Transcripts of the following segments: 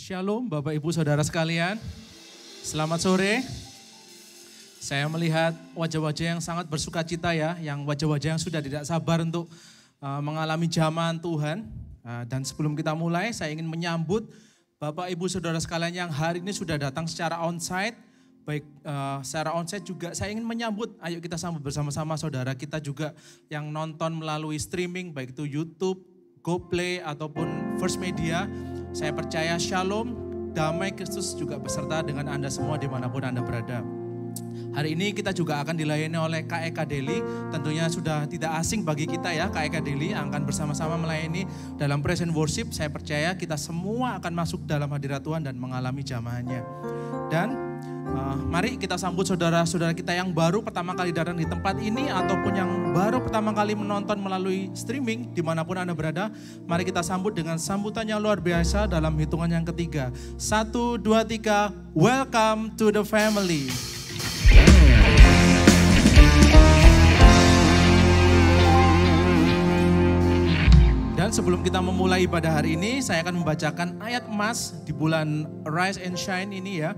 Shalom Bapak Ibu Saudara sekalian, selamat sore. Saya melihat wajah-wajah yang sangat bersuka cita ya, yang wajah-wajah yang sudah tidak sabar untuk mengalami jamahan Tuhan. Dan sebelum kita mulai, saya ingin menyambut Bapak Ibu Saudara sekalian yang hari ini sudah datang secara onsite. Baik secara onsite juga saya ingin menyambut, ayo kita sambut bersama-sama saudara kita juga yang nonton melalui streaming, baik itu YouTube, GoPlay ataupun First Media. Saya percaya shalom, damai Kristus juga beserta dengan Anda semua dimanapun Anda berada. Hari ini kita juga akan dilayani oleh KEK Daily, tentunya sudah tidak asing bagi kita ya, KEK Daily akan bersama-sama melayani dalam praise and worship. Saya percaya kita semua akan masuk dalam hadirat Tuhan dan mengalami jamahannya. Dan mari kita sambut saudara-saudara kita yang baru pertama kali datang di tempat ini ataupun yang baru pertama kali menonton melalui streaming dimanapun Anda berada. Mari kita sambut dengan sambutan yang luar biasa dalam hitungan yang ketiga. 1, 2, 3, welcome to the family. Dan sebelum kita memulai ibadah hari ini, saya akan membacakan ayat emas di bulan Rise and Shine ini ya.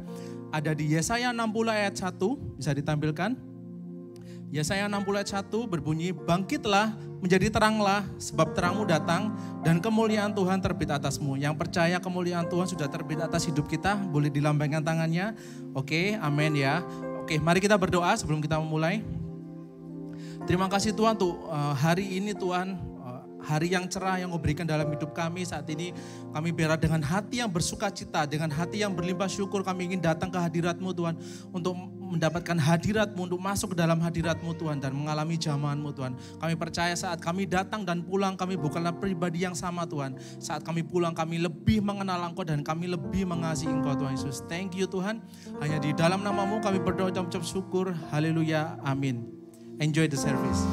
Ada di Yesaya 60 ayat 1, bisa ditampilkan. Yesaya 60 ayat 1 berbunyi, bangkitlah, menjadi teranglah, sebab terangmu datang dan kemuliaan Tuhan terbit atasmu. Yang percaya kemuliaan Tuhan sudah terbit atas hidup kita, boleh dilambaikan tangannya. Oke, amin ya. Oke, mari kita berdoa sebelum kita memulai. Terima kasih Tuhan untuk hari ini Tuhan. Hari yang cerah yang Kau berikan dalam hidup kami saat ini. Kami biarlah dengan hati yang bersuka cita, dengan hati yang berlimpah syukur kami ingin datang ke hadirat-Mu Tuhan. Untuk mendapatkan hadirat-Mu, untuk masuk ke dalam hadirat-Mu Tuhan dan mengalami jamahan-Mu Tuhan. Kami percaya saat kami datang dan pulang kami bukanlah pribadi yang sama Tuhan. Saat kami pulang kami lebih mengenal Engkau dan kami lebih mengasihi Engkau Tuhan Yesus. Thank you Tuhan. Hanya di dalam nama-Mu kami berdoa dan mengucap syukur. Haleluya. Amin. Enjoy the service.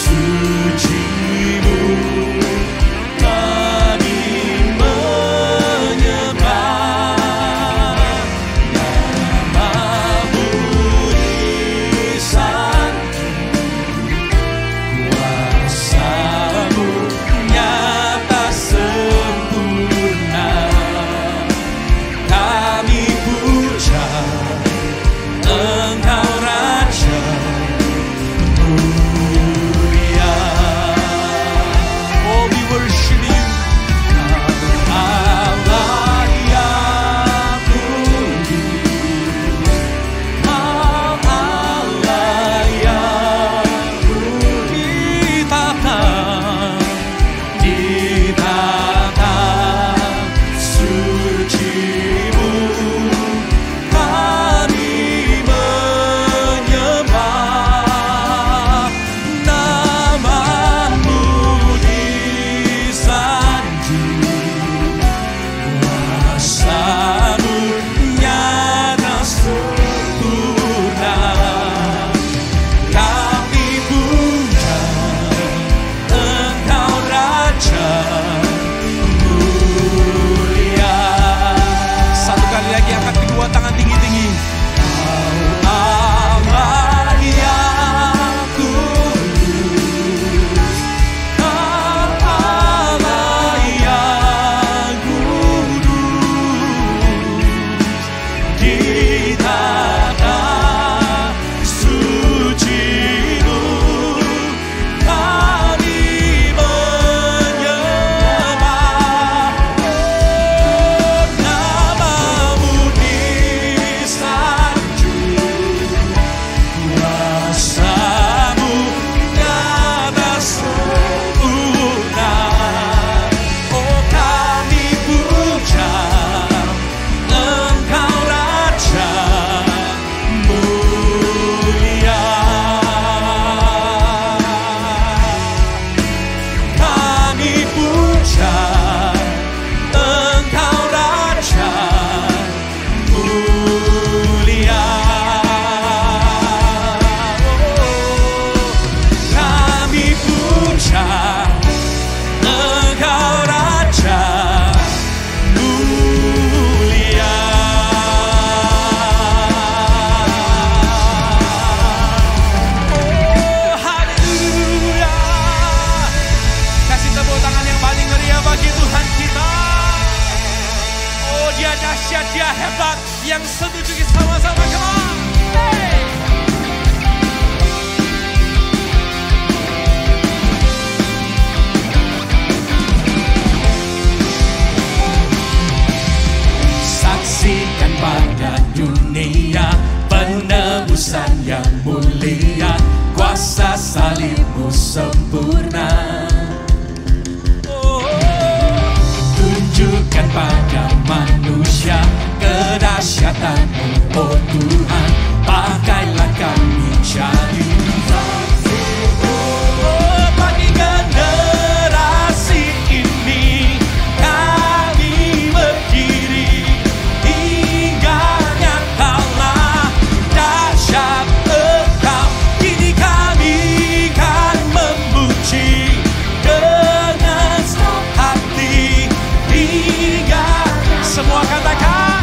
Suci-Mu Dia dahsyat, dia hebat. Yang setuju sama-sama, come on. Hey. Saksikan pada dunia penebusan yang mulia, kuasa salibmu sempurna. Tunjukkan pada manusia kedahsyatanmu, oh Tuhan, pakailah kami jadi saksi. Oh, bagi generasi ini kami berdiri, hingga nyatalah dahsyat Engkau. Kini kami kan memuji dengan hati, hingga semua katakan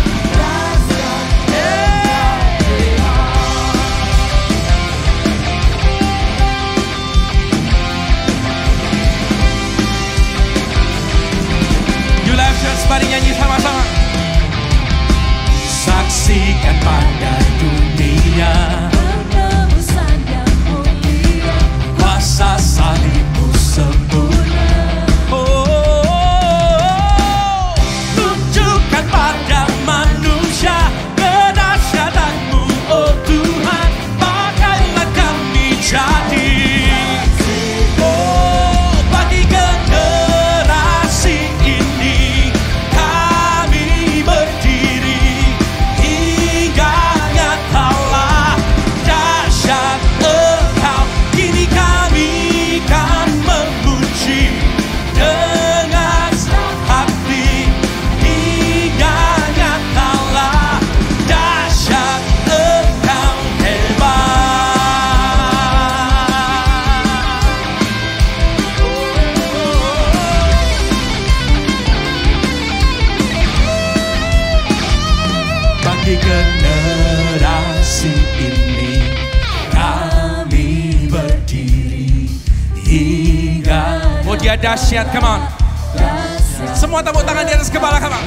You Live Church, mari nyanyi sama-sama. Saksikan pada dunia penebusan yang mulia, kuasa salibmu sempurna. Tunjukkan pada manusia kedahsyatanmu, oh Tuhan, pakailah kami jadi. Oh, bagi generasi ini kami berdiri, hingga nyatalah dahsyat Engkau. Kini kami kan memuji dengan hati, hingga nyatalah dahsyat Engkau hebat. Bagi generasi ini kami berdiri hingga. Oh, dia dahsyat, come on. Semua tepuk tangan di atas kepala, come on.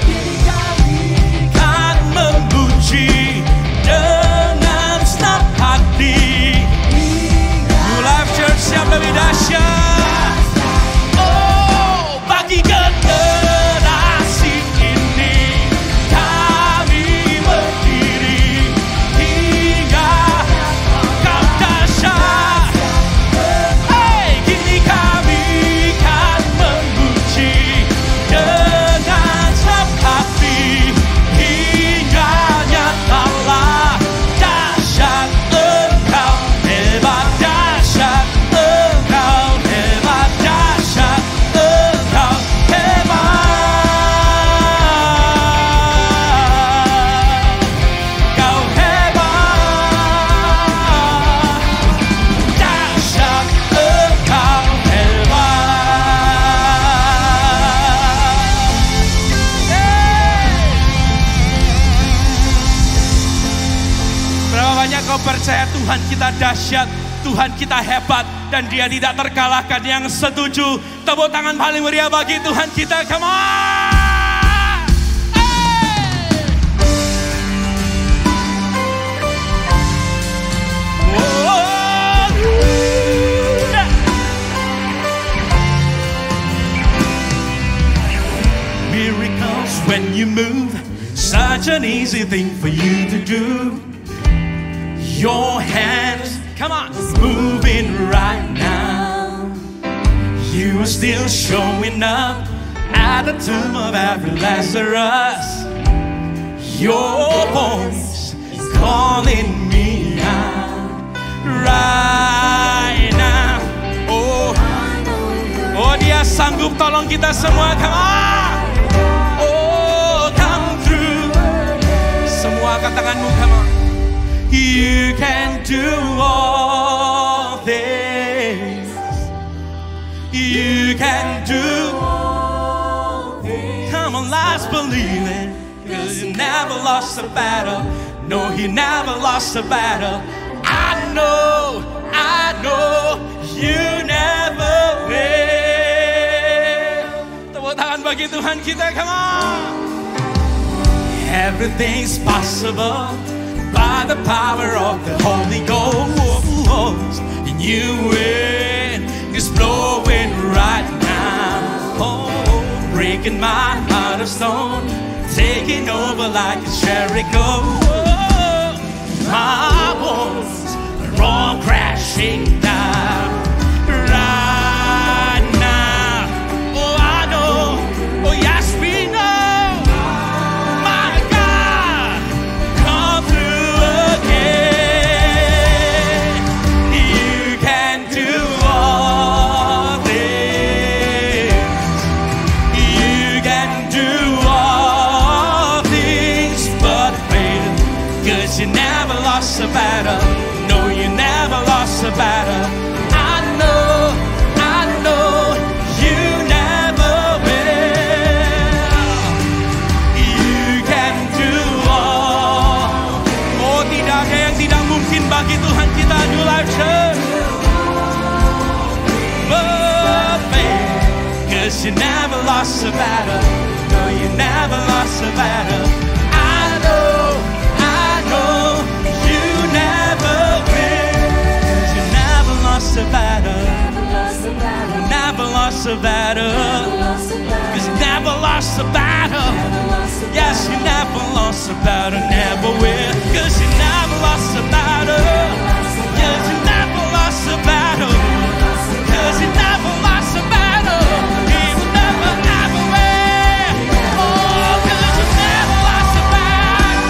Kan memuji dengan senang hati. New Life Church yang lebih dahsyat. Oh, bagi generasi ini kami berdiri hingga Kau dahsyat. Hey, kini kami kan memuji dengan senang hati, hingga nyatalah dahsyat Engkau hebat, dahsyat Engkau hebat, dahsyat Engkau hebat. Kau hebat, dahsyat Engkau hebat. Berapa banyak kau percaya Tuhan kita dahsyat, Tuhan kita hebat, dan Dia tidak terkalahkan? Yang setuju, tepuk tangan paling meriah bagi Tuhan kita, come on! Miracles when you move, such an easy thing for you to do. Your hands, come on, moving right now. You are still showing up at the tomb of every Lazarus. Your voice is calling me out right now. Oh, oh, Dia sanggup tolong kita semua, come on. Oh, come through. Semua angkat tanganmu, come on. You can do all things. You can do all things. Come on, let's believe it. 'Cause you never lost a battle. No, He never lost a battle. I know you never will. Tepuk tangan bagi Tuhan kita, come on. everything's possible by the power of the Holy Ghost. And you wind is blowing right now, oh, breaking my heart of stone, taking over like a Jericho. Oh, my walls are all crashing down right now. Oh, I know, oh yes we know, my God, come through again. You can do all things. You can do all things but fail. 'Cause you never lost a battle. No, you never lost a battle. I know, you never will. You can do all. Oh, tidak ada yang tidak mungkin bagi Tuhan kita. New Life Church. But fail, 'cause you never lost a battle. No, you never lost a battle. I know, you never will. 'Cause you never lost a battle. Never lost a battle. 'Cause you never lost a battle. Yes, you never lost a battle. Never will. 'Cause you never lost a battle. Yes, you never lost a battle. 'Cause you never lost a battle. He will never, ever will. Oh, 'cause you never lost a battle.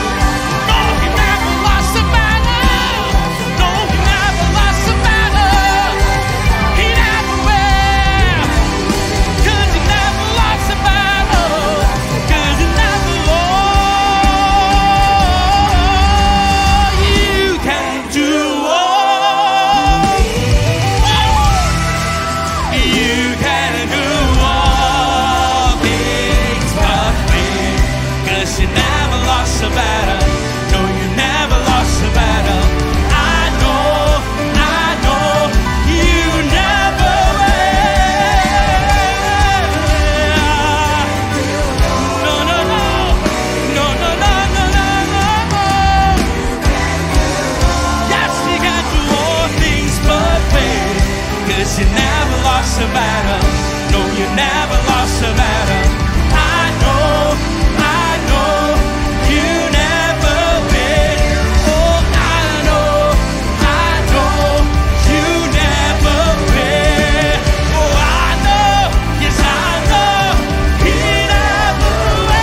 No, he never lost a battle. No, he never lost a battle. He never will. 'Cause he never lost a battle. 'Cause he never lost. You can do all. You can do all things but fail. 'Cause you never lost a battle. No, you never lost a battle. I know, you never will. No, no, no, no, no, no, no, no, no. Yes, you can do all things but fail. 'Cause you never lost a battle. No, you never lost a battle. I know, you never will. Oh, I know, you never will. Oh, I know, yes I know, he never will.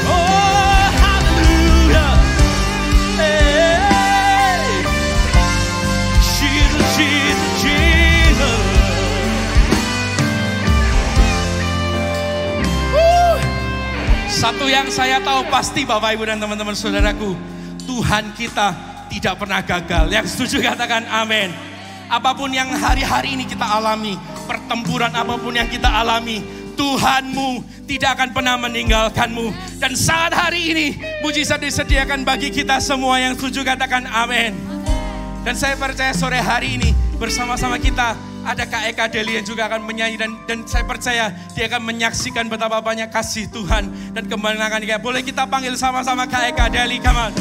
Oh, hallelujah. Hey, Jesus, Jesus, Jesus. Satu yang saya tahu pasti Bapak Ibu dan teman-teman saudaraku, Tuhan kita tidak pernah gagal. Yang setuju katakan amin. Apapun yang hari-hari ini kita alami, pertempuran apapun yang kita alami, Tuhanmu tidak akan pernah meninggalkanmu. Dan saat hari ini mujizat disediakan bagi kita semua. Yang setuju katakan amin. Dan saya percaya sore hari ini bersama-sama kita ada Kak Eka Deli yang juga akan menyanyi. Dan saya percaya dia akan menyaksikan betapa banyak kasih Tuhan dan kemenangan dia. Boleh kita panggil sama-sama Kak Eka Deli, come on.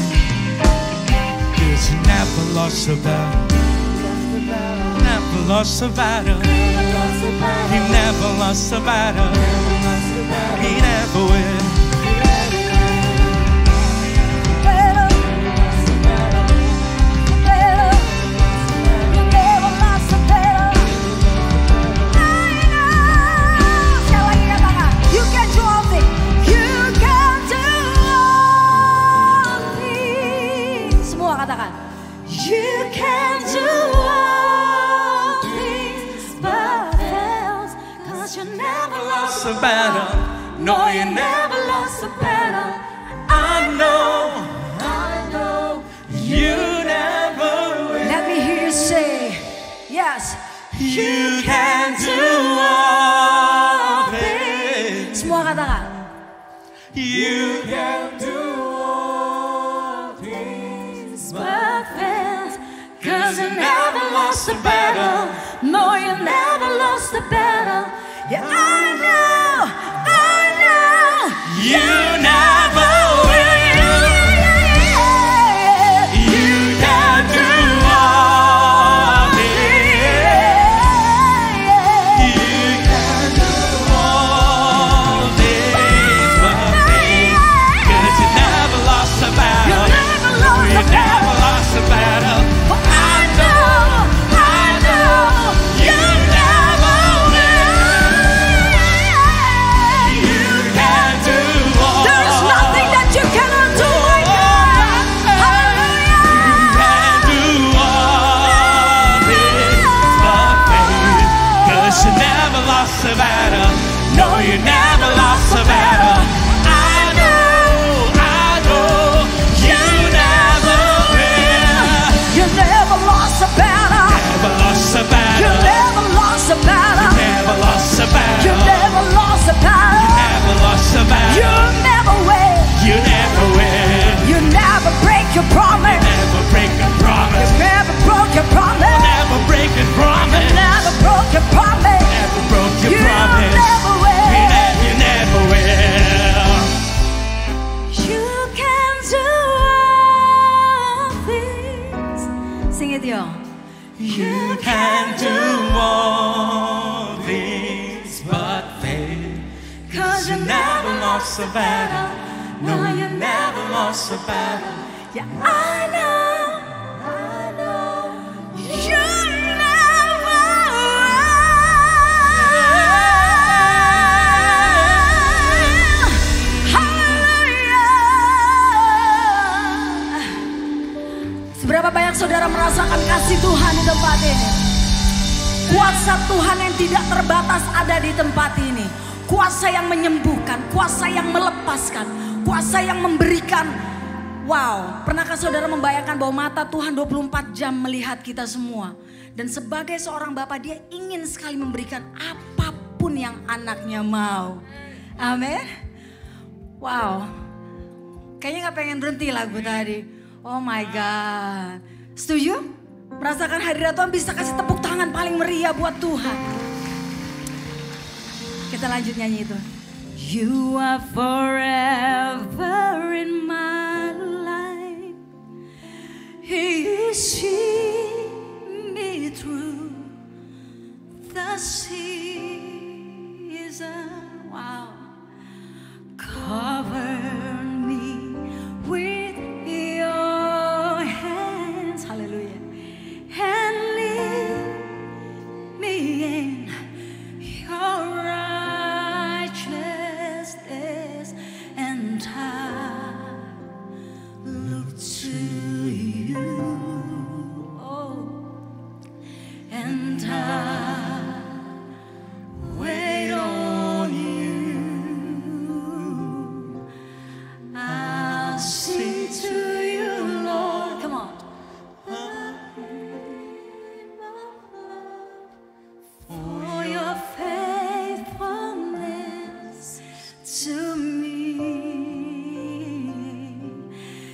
'Cause you never lost a battle. Never lost a battle. He never lost a battle. He never will. You can do all things but fails. 'Cause you never lost A battle. No, you never. lost a battle. I know, you never will. Let me hear you say, yes. You can do all things. Semua katakan. You can do But fails, 'cause you never lost a battle. No, you never lost a battle. Yeah, I know, You never will. You can do all things. You can do all things but faith. 'Cause you never lost a battle. You never lost a battle. But I know, You never will. You can do all. there is nothing that you cannot do, my God. Hallelujah. You can do all things but faith. 'Cause you never lost a battle. No, you never lost a battle. I know, you never will. You never lost a battle. Never lost a You battle. never lost a battle. Never lost a battle. You never lost a battle. Never lost a battle. You never will. You never will. You never break your promise. Never break a promise. You never broke your promise. Never break a promise. Never broke your promise. Never broke your You promise. never will. You never will. You can do all things. Sing it, y'all. You can do all things but fail. 'Cause you never lost a battle. No, you never lost a battle. Yeah, I know. You never will. Hallelujah. Seberapa banyak saudara merasakan kasih Tuhan di tempat ini? Kuasa Tuhan yang tidak terbatas ada di tempat ini. Kuasa yang menyembuhkan, kuasa yang melepaskan, kuasa yang memberikan. Wow, pernahkah saudara membayangkan bahwa mata Tuhan 24 jam melihat kita semua? Dan sebagai seorang bapak, dia ingin sekali memberikan apapun yang anaknya mau. Amin. Wow, kayaknya gak pengen berhenti lagu tadi. Oh my God. Setuju? Merasakan hadirat Tuhan, bisa kasih tepuk tangan paling meriah buat Tuhan. Kita lanjut nyanyi itu. You are forever in my life. He see me through the season. Wow. Cover me with your hands. Hallelujah. And lead me in your righteousness, and I look to you. Oh, and I wait on you. I'll sing to you, Lord. Come on. For your faithfulness to me,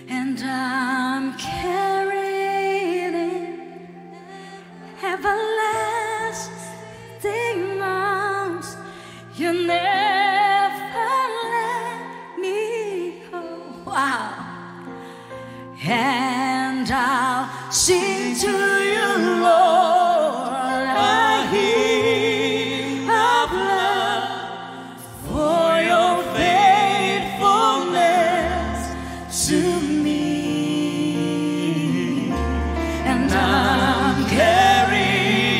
and I'm carried in everlasting arms. You never let me go. Wow. And I'll sing to you, Lord. A hymn of love for your faithfulness to me, And I'm carried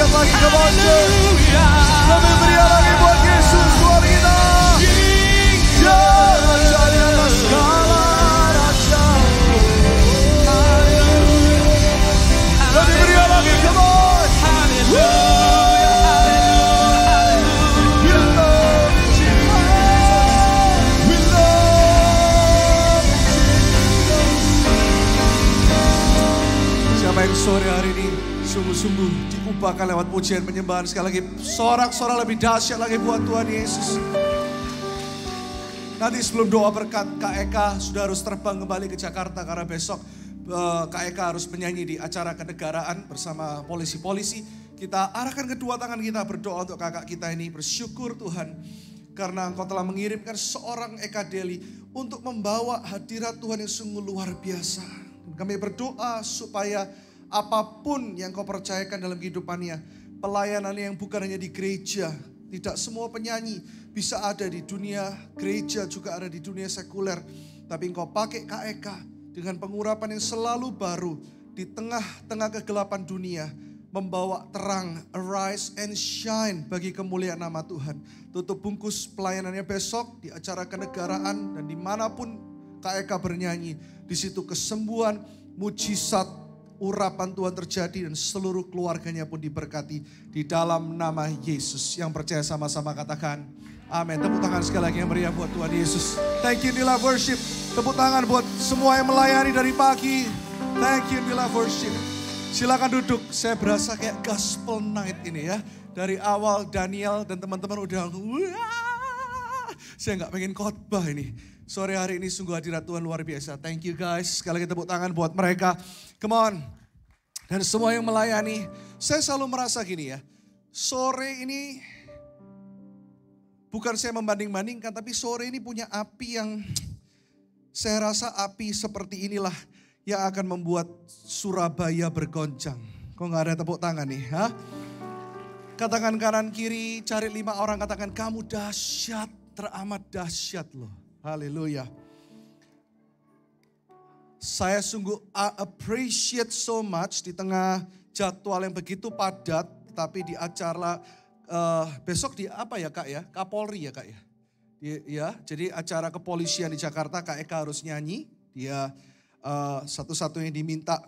dahsyat lagi, come on church. Lebih meriah lagi buat Yesus, suara kita. Ya, Raja di atas segala raja. Lebih meriah lagi, come on. We love Jesus. We love Jesus. Siapa yang sore hari ini sungguh-sungguh diubahkan lewat pujian penyembahan, sekali lagi sorak-sorak lebih dahsyat lagi buat Tuhan Yesus. Nanti sebelum doa berkat, Kak Eka sudah harus terbang kembali ke Jakarta karena besok Kak Eka harus menyanyi di acara kenegaraan bersama polisi-polisi. Kita arahkan kedua tangan kita berdoa untuk kakak kita ini. Bersyukur Tuhan karena Engkau telah mengirimkan seorang Eka Deli untuk membawa hadirat Tuhan yang sungguh luar biasa. Kami berdoa supaya apapun yang Kau percayakan dalam kehidupannya, pelayanannya yang bukan hanya di gereja, tidak semua penyanyi bisa ada di dunia gereja, juga ada di dunia sekuler. Tapi Engkau pakai Kak Eka dengan pengurapan yang selalu baru di tengah-tengah kegelapan dunia, membawa terang, arise and shine bagi kemuliaan nama Tuhan. Tutup bungkus pelayanannya besok di acara kenegaraan dan dimanapun Kak Eka bernyanyi, di situ kesembuhan, mujizat, urapan Tuhan terjadi dan seluruh keluarganya pun diberkati di dalam nama Yesus. Yang percaya sama-sama katakan amin. Tepuk tangan sekali lagi yang meriah buat Tuhan Yesus. Thank you Nila Worship. Tepuk tangan buat semua yang melayani dari pagi. Thank you Nila Worship. Silakan duduk. Saya berasa kayak gospel night ini ya. Dari awal Daniel dan teman-teman udah wah. Saya nggak pengen khotbah ini. Sore hari ini sungguh hadirat Tuhan luar biasa. Thank you guys. Sekali lagi tepuk tangan buat mereka. Come on. Dan semua yang melayani. Saya selalu merasa gini ya. Sore ini bukan saya membanding-bandingkan, tapi sore ini punya api yang saya rasa api seperti inilah yang akan membuat Surabaya bergoncang. Kok gak ada tepuk tangan nih? Ha? Katakan kanan kiri, cari 5 orang, katakan kamu dahsyat, teramat dahsyat loh. Haleluya. Saya sungguh appreciate so much di tengah jadwal yang begitu padat, tapi di acara besok di apa ya Kak ya? Kapolri ya Kak ya? Ya, jadi acara kepolisian di Jakarta Kak Eka harus nyanyi. Dia satu-satunya diminta.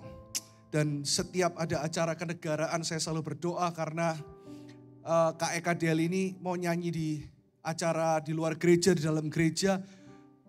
Dan setiap ada acara kenegaraan saya selalu berdoa karena Kak Eka Del ini mau nyanyi di acara di luar gereja, di dalam gereja.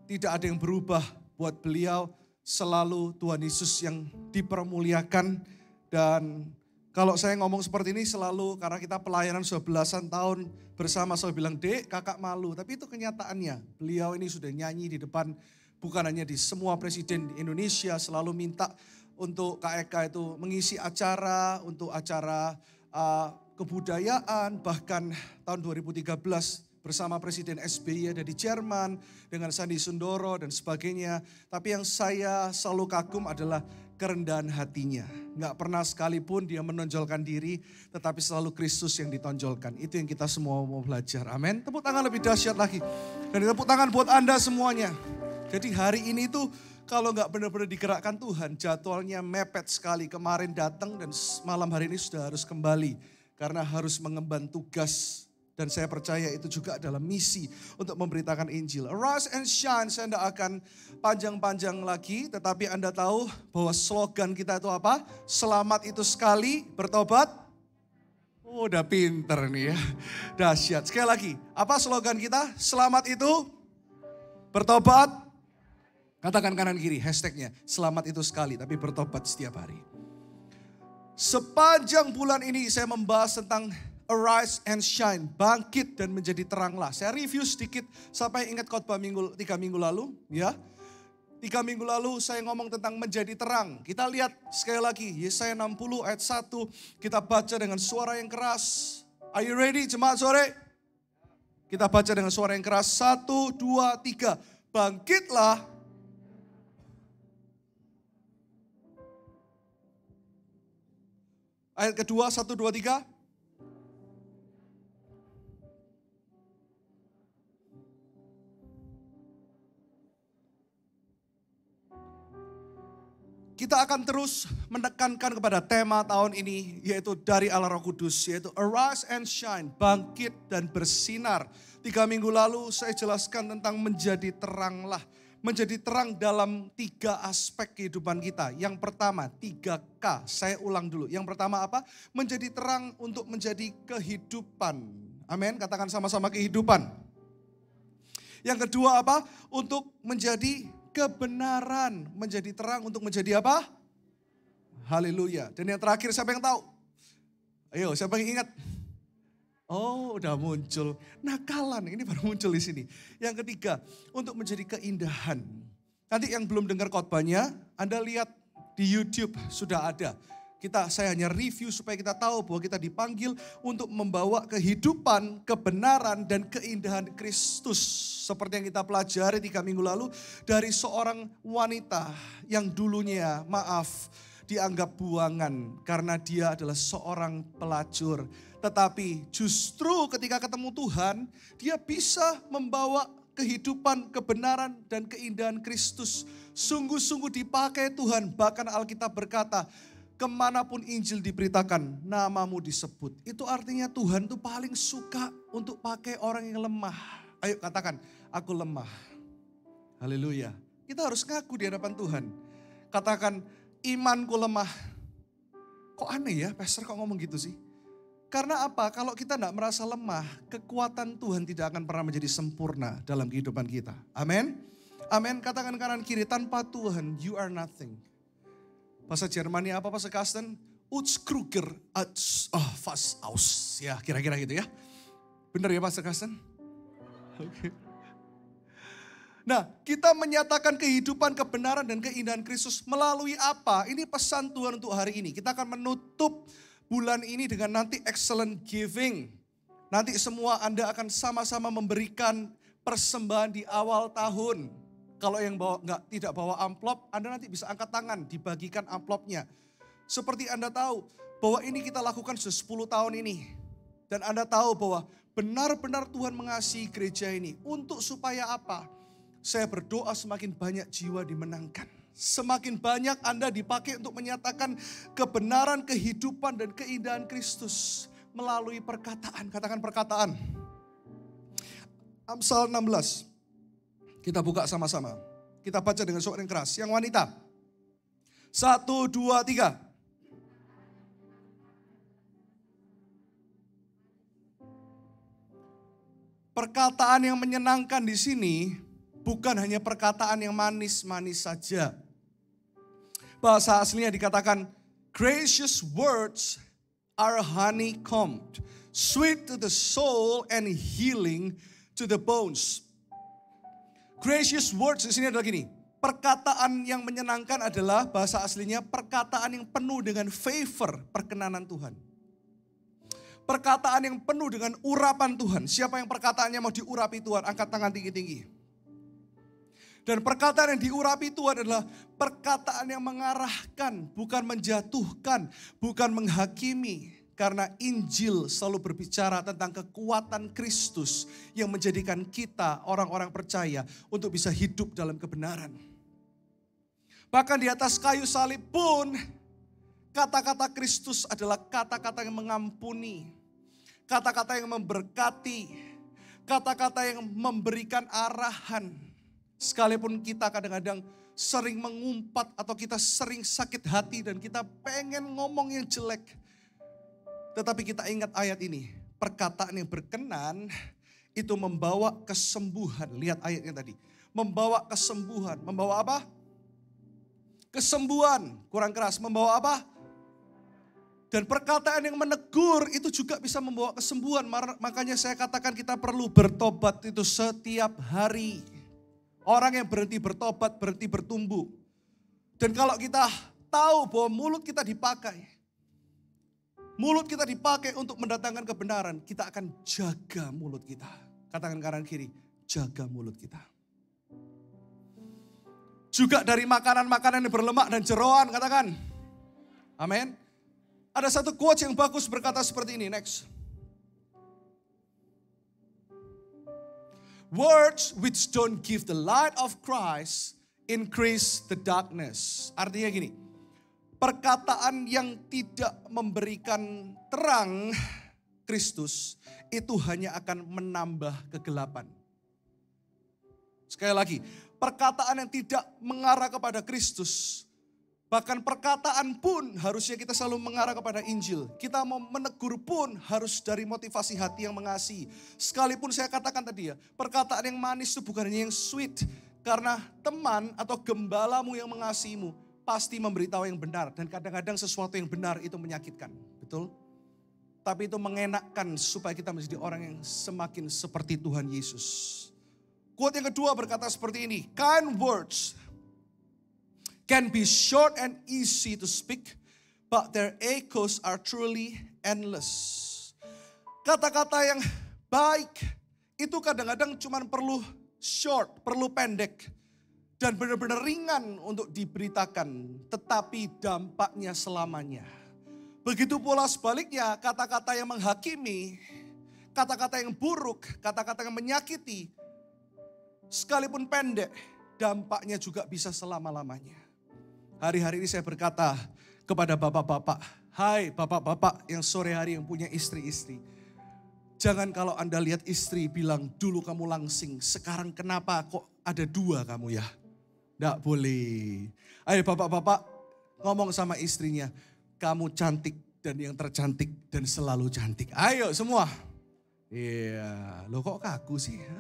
Tidak ada yang berubah buat beliau. Selalu Tuhan Yesus yang dipermuliakan. Dan kalau saya ngomong seperti ini selalu karena kita pelayanan sudah belasan tahun bersama, saya bilang, Dek kakak malu. Tapi itu kenyataannya. Beliau ini sudah nyanyi di depan bukan hanya di semua presiden di Indonesia, selalu minta untuk Kak Eka itu mengisi acara, untuk acara kebudayaan, bahkan tahun 2013 bersama Presiden SBY ada di Jerman dengan Sandi Sundoro dan sebagainya. Tapi yang saya selalu kagum adalah kerendahan hatinya. Gak pernah sekalipun dia menonjolkan diri, tetapi selalu Kristus yang ditonjolkan. Itu yang kita semua mau belajar. Amin. Tepuk tangan lebih dahsyat lagi. Dan tepuk tangan buat Anda semuanya. Jadi hari ini tuh kalau gak benar-benar digerakkan Tuhan, jadwalnya mepet sekali. Kemarin datang dan malam hari ini sudah harus kembali. Karena harus mengemban tugas. Dan saya percaya itu juga adalah misi untuk memberitakan Injil. Arise and shine, saya tidak akan panjang-panjang lagi. Tetapi Anda tahu bahwa slogan kita itu apa? Selamat itu sekali, bertobat. Oh, udah pinter nih ya. Dahsyat. Sekali lagi, apa slogan kita? Selamat itu bertobat. Katakan kanan kiri, hashtagnya. Selamat itu sekali, tapi bertobat setiap hari. Sepanjang bulan ini saya membahas tentang arise and shine, bangkit dan menjadi teranglah. Saya review sedikit sampai ingat khotbah 3 minggu lalu. Ya, 3 minggu lalu saya ngomong tentang menjadi terang. Kita lihat sekali lagi Yesaya 60 ayat 1. Kita baca dengan suara yang keras. Are you ready jemaat sore? Kita baca dengan suara yang keras. 1, 2, 3. Bangkitlah. Ayat kedua 1, 2, 3. kita akan terus menekankan kepada tema tahun ini, yaitu dari Allah Roh Kudus, yaitu Arise and Shine, bangkit dan bersinar. 3 minggu lalu saya jelaskan tentang menjadi teranglah. Menjadi terang dalam 3 aspek kehidupan kita. Yang pertama 3K, saya ulang dulu. Yang pertama apa? Menjadi terang untuk menjadi kehidupan. Amin, katakan sama-sama kehidupan. Yang kedua apa? Untuk menjadi kebenaran. Menjadi terang untuk menjadi apa? Haleluya. Dan yang terakhir siapa yang tahu? Ayo, siapa yang ingat? Oh, udah muncul. Nakalan, ini baru muncul di sini. Yang ketiga, untuk menjadi keindahan. Nanti yang belum dengar khotbahnya, Anda lihat di YouTube sudah ada. Saya hanya review supaya kita tahu bahwa kita dipanggil untuk membawa kehidupan, kebenaran, dan keindahan Kristus. Seperti yang kita pelajari 3 minggu lalu dari seorang wanita yang dulunya, dianggap buangan karena dia adalah seorang pelacur. Tetapi justru ketika ketemu Tuhan, dia bisa membawa kehidupan, kebenaran, dan keindahan Kristus. Sungguh-sungguh dipakai Tuhan. Bahkan Alkitab berkata, kemanapun Injil diberitakan, namamu disebut. Itu artinya Tuhan tuh paling suka untuk pakai orang yang lemah. Ayo katakan, aku lemah. Haleluya. Kita harus ngaku di hadapan Tuhan. Katakan, imanku lemah. Kok aneh ya, pastor kok ngomong gitu sih? Karena apa? Kalau kita tidak merasa lemah, kekuatan Tuhan tidak akan pernah menjadi sempurna dalam kehidupan kita. Amin. Amin. Katakan kanan kiri, tanpa Tuhan you are nothing. Bahasa Jermannya apa Pastor Karsten? Utskruger fast aus. Ya kira-kira gitu ya. Benar ya Pastor Karsten? Oke. Nah, kita menyatakan kehidupan, kebenaran, dan keindahan Kristus melalui apa? Ini pesan Tuhan untuk hari ini. Kita akan menutup bulan ini dengan nanti excellent giving. Nanti semua Anda akan sama-sama memberikan persembahan di awal tahun. Kalau yang tidak bawa amplop, Anda nanti bisa angkat tangan, dibagikan amplopnya. Seperti Anda tahu bahwa ini kita lakukan sudah 10 tahun ini. Dan Anda tahu bahwa benar-benar Tuhan mengasihi gereja ini. Untuk supaya apa? Saya berdoa semakin banyak jiwa dimenangkan. Semakin banyak Anda dipakai untuk menyatakan kebenaran, kehidupan, dan keindahan Kristus melalui perkataan. Katakan perkataan. Amsal 16. Kita buka sama-sama. Kita baca dengan suara yang keras. Yang wanita. 1, 2, 3. Perkataan yang menyenangkan di sini bukan hanya perkataan yang manis-manis saja. Bahasa aslinya dikatakan, gracious words are honeycombed, sweet to the soul and healing to the bones. Gracious words di sini adalah gini, perkataan yang menyenangkan adalah bahasa aslinya perkataan yang penuh dengan favor, perkenanan Tuhan. Perkataan yang penuh dengan urapan Tuhan. Siapa yang perkataannya mau diurapi Tuhan, angkat tangan tinggi-tinggi. Dan perkataan yang diurapi Tuhan adalah perkataan yang mengarahkan, bukan menjatuhkan, bukan menghakimi. Karena Injil selalu berbicara tentang kekuatan Kristus yang menjadikan kita orang-orang percaya untuk bisa hidup dalam kebenaran. Bahkan di atas kayu salib pun kata-kata Kristus adalah kata-kata yang mengampuni, kata-kata yang memberkati, kata-kata yang memberikan arahan. Sekalipun kita kadang-kadang sering mengumpat atau kita sering sakit hati dan kita pengen ngomong yang jelek. Tetapi kita ingat ayat ini, perkataan yang berkenan itu membawa kesembuhan. Lihat ayatnya tadi, membawa kesembuhan. Membawa apa? Kesembuhan, kurang keras. Membawa apa? Dan perkataan yang menegur itu juga bisa membawa kesembuhan. Makanya saya katakan kita perlu bertobat itu setiap hari. Orang yang berhenti bertobat, berhenti bertumbuh. Dan kalau kita tahu bahwa mulut kita dipakai untuk mendatangkan kebenaran, kita akan jaga mulut kita. Katakan kanan kiri, jaga mulut kita. Juga dari makanan-makanan yang berlemak dan jeroan, katakan. Amin. Ada satu quote yang bagus berkata seperti ini, next. Words which don't give the light of Christ increase the darkness. Artinya gini, perkataan yang tidak memberikan terang Kristus itu hanya akan menambah kegelapan. Sekali lagi, perkataan yang tidak mengarah kepada Kristus, bahkan perkataan pun harusnya kita selalu mengarah kepada Injil. Kita mau menegur pun harus dari motivasi hati yang mengasihi. Sekalipun saya katakan tadi ya, perkataan yang manis itu bukan hanya yang sweet. Karena teman atau gembalamu yang mengasihimu pasti memberitahu yang benar. Dan kadang-kadang sesuatu yang benar itu menyakitkan. Betul? Tapi itu mengenakkan supaya kita menjadi orang yang semakin seperti Tuhan Yesus. Quote yang kedua berkata seperti ini. Kind words can be short and easy to speak, but their echoes are truly endless. Kata-kata yang baik itu kadang-kadang cuma perlu short, perlu pendek. Dan benar-benar ringan untuk diberitakan, tetapi dampaknya selamanya. Begitu pula sebaliknya, kata-kata yang menghakimi, kata-kata yang buruk, kata-kata yang menyakiti, sekalipun pendek, dampaknya juga bisa selama-lamanya. Hari-hari ini saya berkata kepada bapak-bapak, hai bapak-bapak yang sore hari yang punya istri-istri. Jangan kalau Anda lihat istri bilang, dulu kamu langsing, sekarang kenapa kok ada dua kamu ya? Nggak boleh. Ayo bapak-bapak ngomong sama istrinya, kamu cantik dan yang tercantik dan selalu cantik. Ayo semua. Iya, loh kok kaku sih? Ya?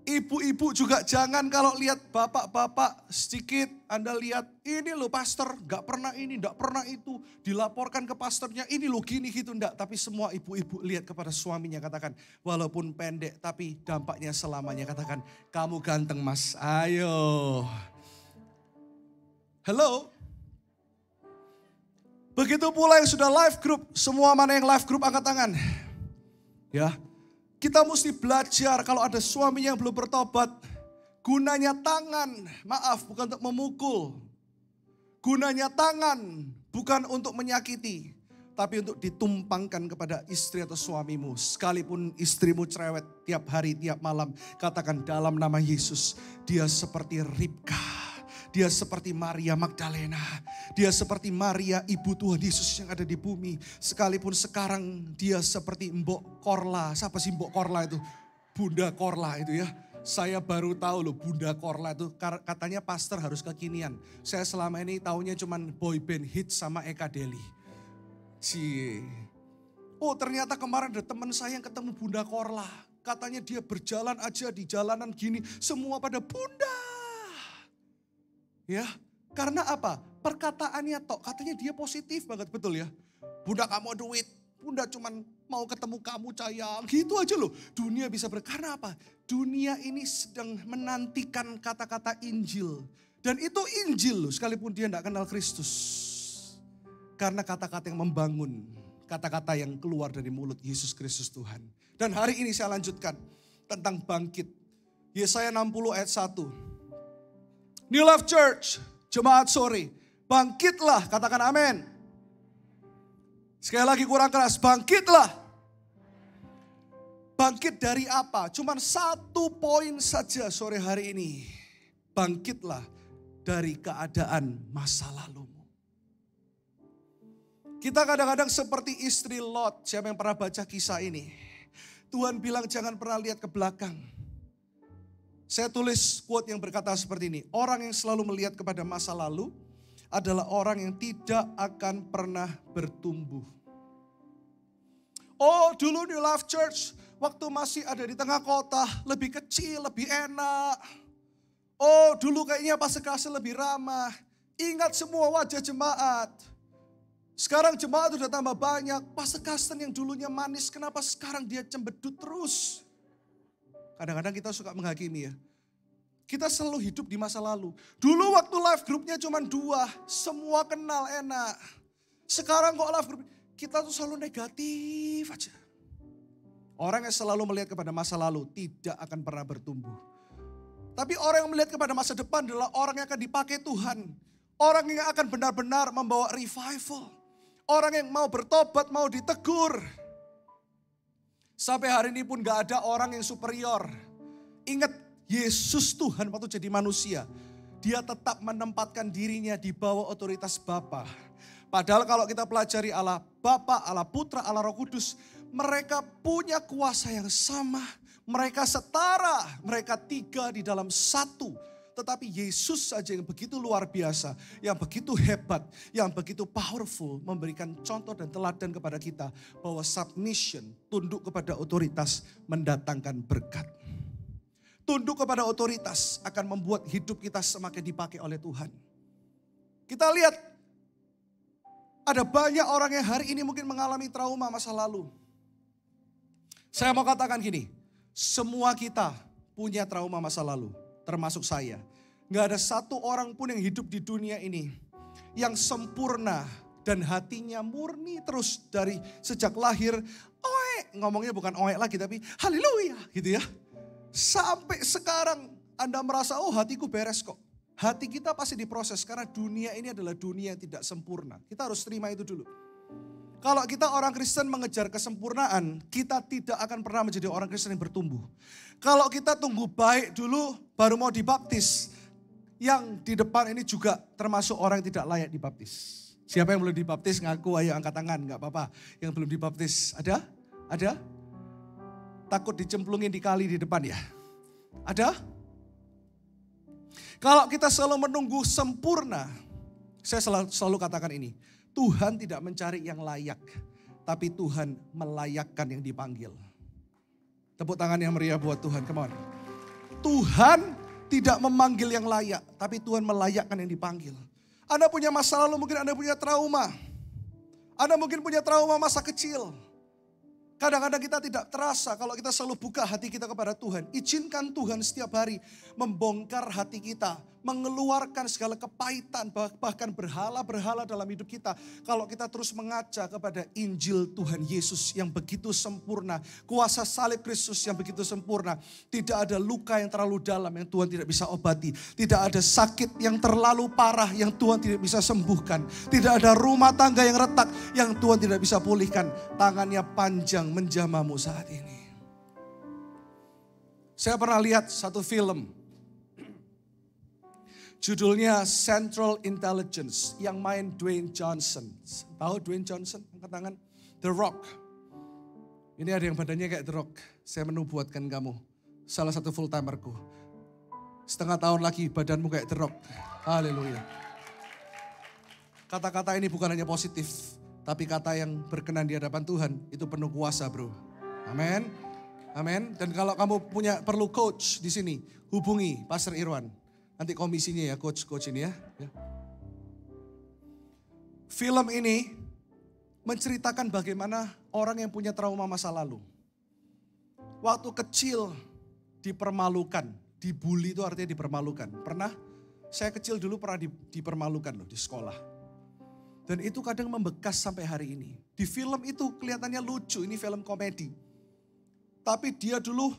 Ibu-ibu juga jangan kalau lihat bapak-bapak sedikit Anda lihat ini loh pastor gak pernah ini, gak pernah itu. Dilaporkan ke pastornya ini loh gini gitu enggak. Tapi semua ibu-ibu lihat kepada suaminya katakan walaupun pendek tapi dampaknya selamanya. Katakan kamu ganteng mas, ayo. Halo. Begitu pula yang sudah live group, semua mana yang live group angkat tangan. Ya. Kita mesti belajar kalau ada suami yang belum bertobat. Gunanya tangan, maaf bukan untuk memukul. Gunanya tangan bukan untuk menyakiti. Tapi untuk ditumpangkan kepada istri atau suamimu. Sekalipun istrimu cerewet tiap hari, tiap malam. Katakan dalam nama Yesus, dia seperti Ribka. Dia seperti Maria Magdalena. Dia seperti Maria ibu Tuhan Yesus yang ada di bumi. Sekalipun sekarang dia seperti Mbok Korla. Siapa sih Mbok Korla itu? Bunda Korla itu ya. Saya baru tahu loh Bunda Korla itu. Katanya pastor harus kekinian. Saya selama ini taunya cuman boy band hits sama Eka Deli. Oh ternyata kemarin ada teman saya yang ketemu Bunda Korla. Katanya dia berjalan aja di jalanan gini. Semua pada Bunda. Ya, karena apa? Perkataannya tok, katanya dia positif banget, betul ya. Bunda kamu duit, bunda cuman mau ketemu kamu sayang, gitu aja loh. Dunia bisa karena apa? Dunia ini sedang menantikan kata-kata Injil. Dan itu Injil loh, sekalipun dia tidak kenal Kristus. Karena kata-kata yang membangun, kata-kata yang keluar dari mulut Yesus Kristus Tuhan. Dan hari ini saya lanjutkan tentang bangkit. Yesaya 60 ayat 1. New Life Church, jemaat sore, bangkitlah, katakan amin. Sekali lagi kurang keras, bangkitlah. Bangkit dari apa? Cuman satu poin saja sore hari ini. Bangkitlah dari keadaan masa lalumu. Kita kadang-kadang seperti istri Lot, siapa yang pernah baca kisah ini? Tuhan bilang jangan pernah lihat ke belakang. Saya tulis quote yang berkata seperti ini. Orang yang selalu melihat kepada masa lalu adalah orang yang tidak akan pernah bertumbuh. Oh dulu New Life Church waktu masih ada di tengah kota lebih kecil, lebih enak. Oh dulu kayaknya pastor-pastor lebih ramah. Ingat semua wajah jemaat. Sekarang jemaat udah tambah banyak. Pastor-pastor yang dulunya manis kenapa sekarang dia cembedut terus? Kadang-kadang kita suka menghakimi ya. Kita selalu hidup di masa lalu. Dulu waktu live groupnya cuma 2. Semua kenal enak. Sekarang kok live group kita tuh selalu negatif aja. Orang yang selalu melihat kepada masa lalu tidak akan pernah bertumbuh. Tapi orang yang melihat kepada masa depan adalah orang yang akan dipakai Tuhan. Orang yang akan benar-benar membawa revival. Orang yang mau bertobat, mau ditegur. Sampai hari ini pun gak ada orang yang superior. Ingat Yesus Tuhan waktu jadi manusia. dia tetap menempatkan dirinya di bawah otoritas Bapa. Padahal kalau kita pelajari Allah Bapa, Allah Putra, Allah Roh Kudus, mereka punya kuasa yang sama. Mereka setara, mereka tiga di dalam satu. Tetapi Yesus saja yang begitu luar biasa, yang begitu hebat, yang begitu powerful, memberikan contoh dan teladan kepada kita bahwa submission, tunduk kepada otoritas, mendatangkan berkat. Tunduk kepada otoritas akan membuat hidup kita semakin dipakai oleh Tuhan. Kita lihat, ada banyak orang yang hari ini mungkin mengalami trauma masa lalu. Saya mau katakan gini, semua kita punya trauma masa lalu, termasuk saya. Gak ada satu orang pun yang hidup di dunia ini yang sempurna dan hatinya murni terus dari sejak lahir. Ngomongnya bukan oek lagi tapi haleluya gitu ya. Sampai sekarang Anda merasa, oh hatiku beres kok. Hati kita pasti diproses karena dunia ini adalah dunia yang tidak sempurna. Kita harus terima itu dulu. Kalau kita orang Kristen mengejar kesempurnaan, kita tidak akan pernah menjadi orang Kristen yang bertumbuh. Kalau kita tunggu baik dulu baru mau dibaptis, yang di depan ini juga termasuk orang yang tidak layak dibaptis. Siapa yang belum dibaptis ngaku, ayo angkat tangan, gak apa-apa. Yang belum dibaptis, ada? Ada? Takut dicemplungin di kali di depan ya? Ada? Kalau kita selalu menunggu sempurna, saya selalu katakan ini, Tuhan tidak mencari yang layak, tapi Tuhan melayakkan yang dipanggil. Tepuk tangan yang meriah buat Tuhan, come on. Tuhan tidak memanggil yang layak, tapi Tuhan melayakkan yang dipanggil. Anda punya masa lalu, mungkin Anda punya trauma. Anda mungkin punya trauma masa kecil. Kadang-kadang kita tidak terasa kalau kita selalu buka hati kita kepada Tuhan. Izinkan Tuhan setiap hari membongkar hati kita. Mengeluarkan segala kepahitan, bahkan berhala-berhala dalam hidup kita. Kalau kita terus mengaca kepada Injil Tuhan Yesus yang begitu sempurna. Kuasa salib Kristus yang begitu sempurna. Tidak ada luka yang terlalu dalam yang Tuhan tidak bisa obati. Tidak ada sakit yang terlalu parah yang Tuhan tidak bisa sembuhkan. Tidak ada rumah tangga yang retak yang Tuhan tidak bisa pulihkan. Tangannya panjang menjamamu saat ini. Saya pernah lihat satu film. Judulnya Central Intelligence yang main Dwayne Johnson. Tahu Dwayne Johnson? Angkat tangan. The Rock. Ini ada yang badannya kayak The Rock. Saya menubuatkan kamu. Salah satu full timerku. Setengah tahun lagi badanmu kayak The Rock. Haleluya. Kata-kata ini bukan hanya positif. Tapi kata yang berkenan di hadapan Tuhan itu penuh kuasa bro. Amin. Amin. Dan kalau kamu perlu coach di sini, hubungi Pastor Irwan. Nanti komisinya ya coach ini ya. Film ini menceritakan bagaimana orang yang punya trauma masa lalu. Waktu kecil dipermalukan, dibully itu artinya dipermalukan. Pernah? Saya kecil dulu pernah dipermalukan loh di sekolah. Dan itu kadang membekas sampai hari ini. Di film itu kelihatannya lucu, ini film komedi. Tapi dia dulu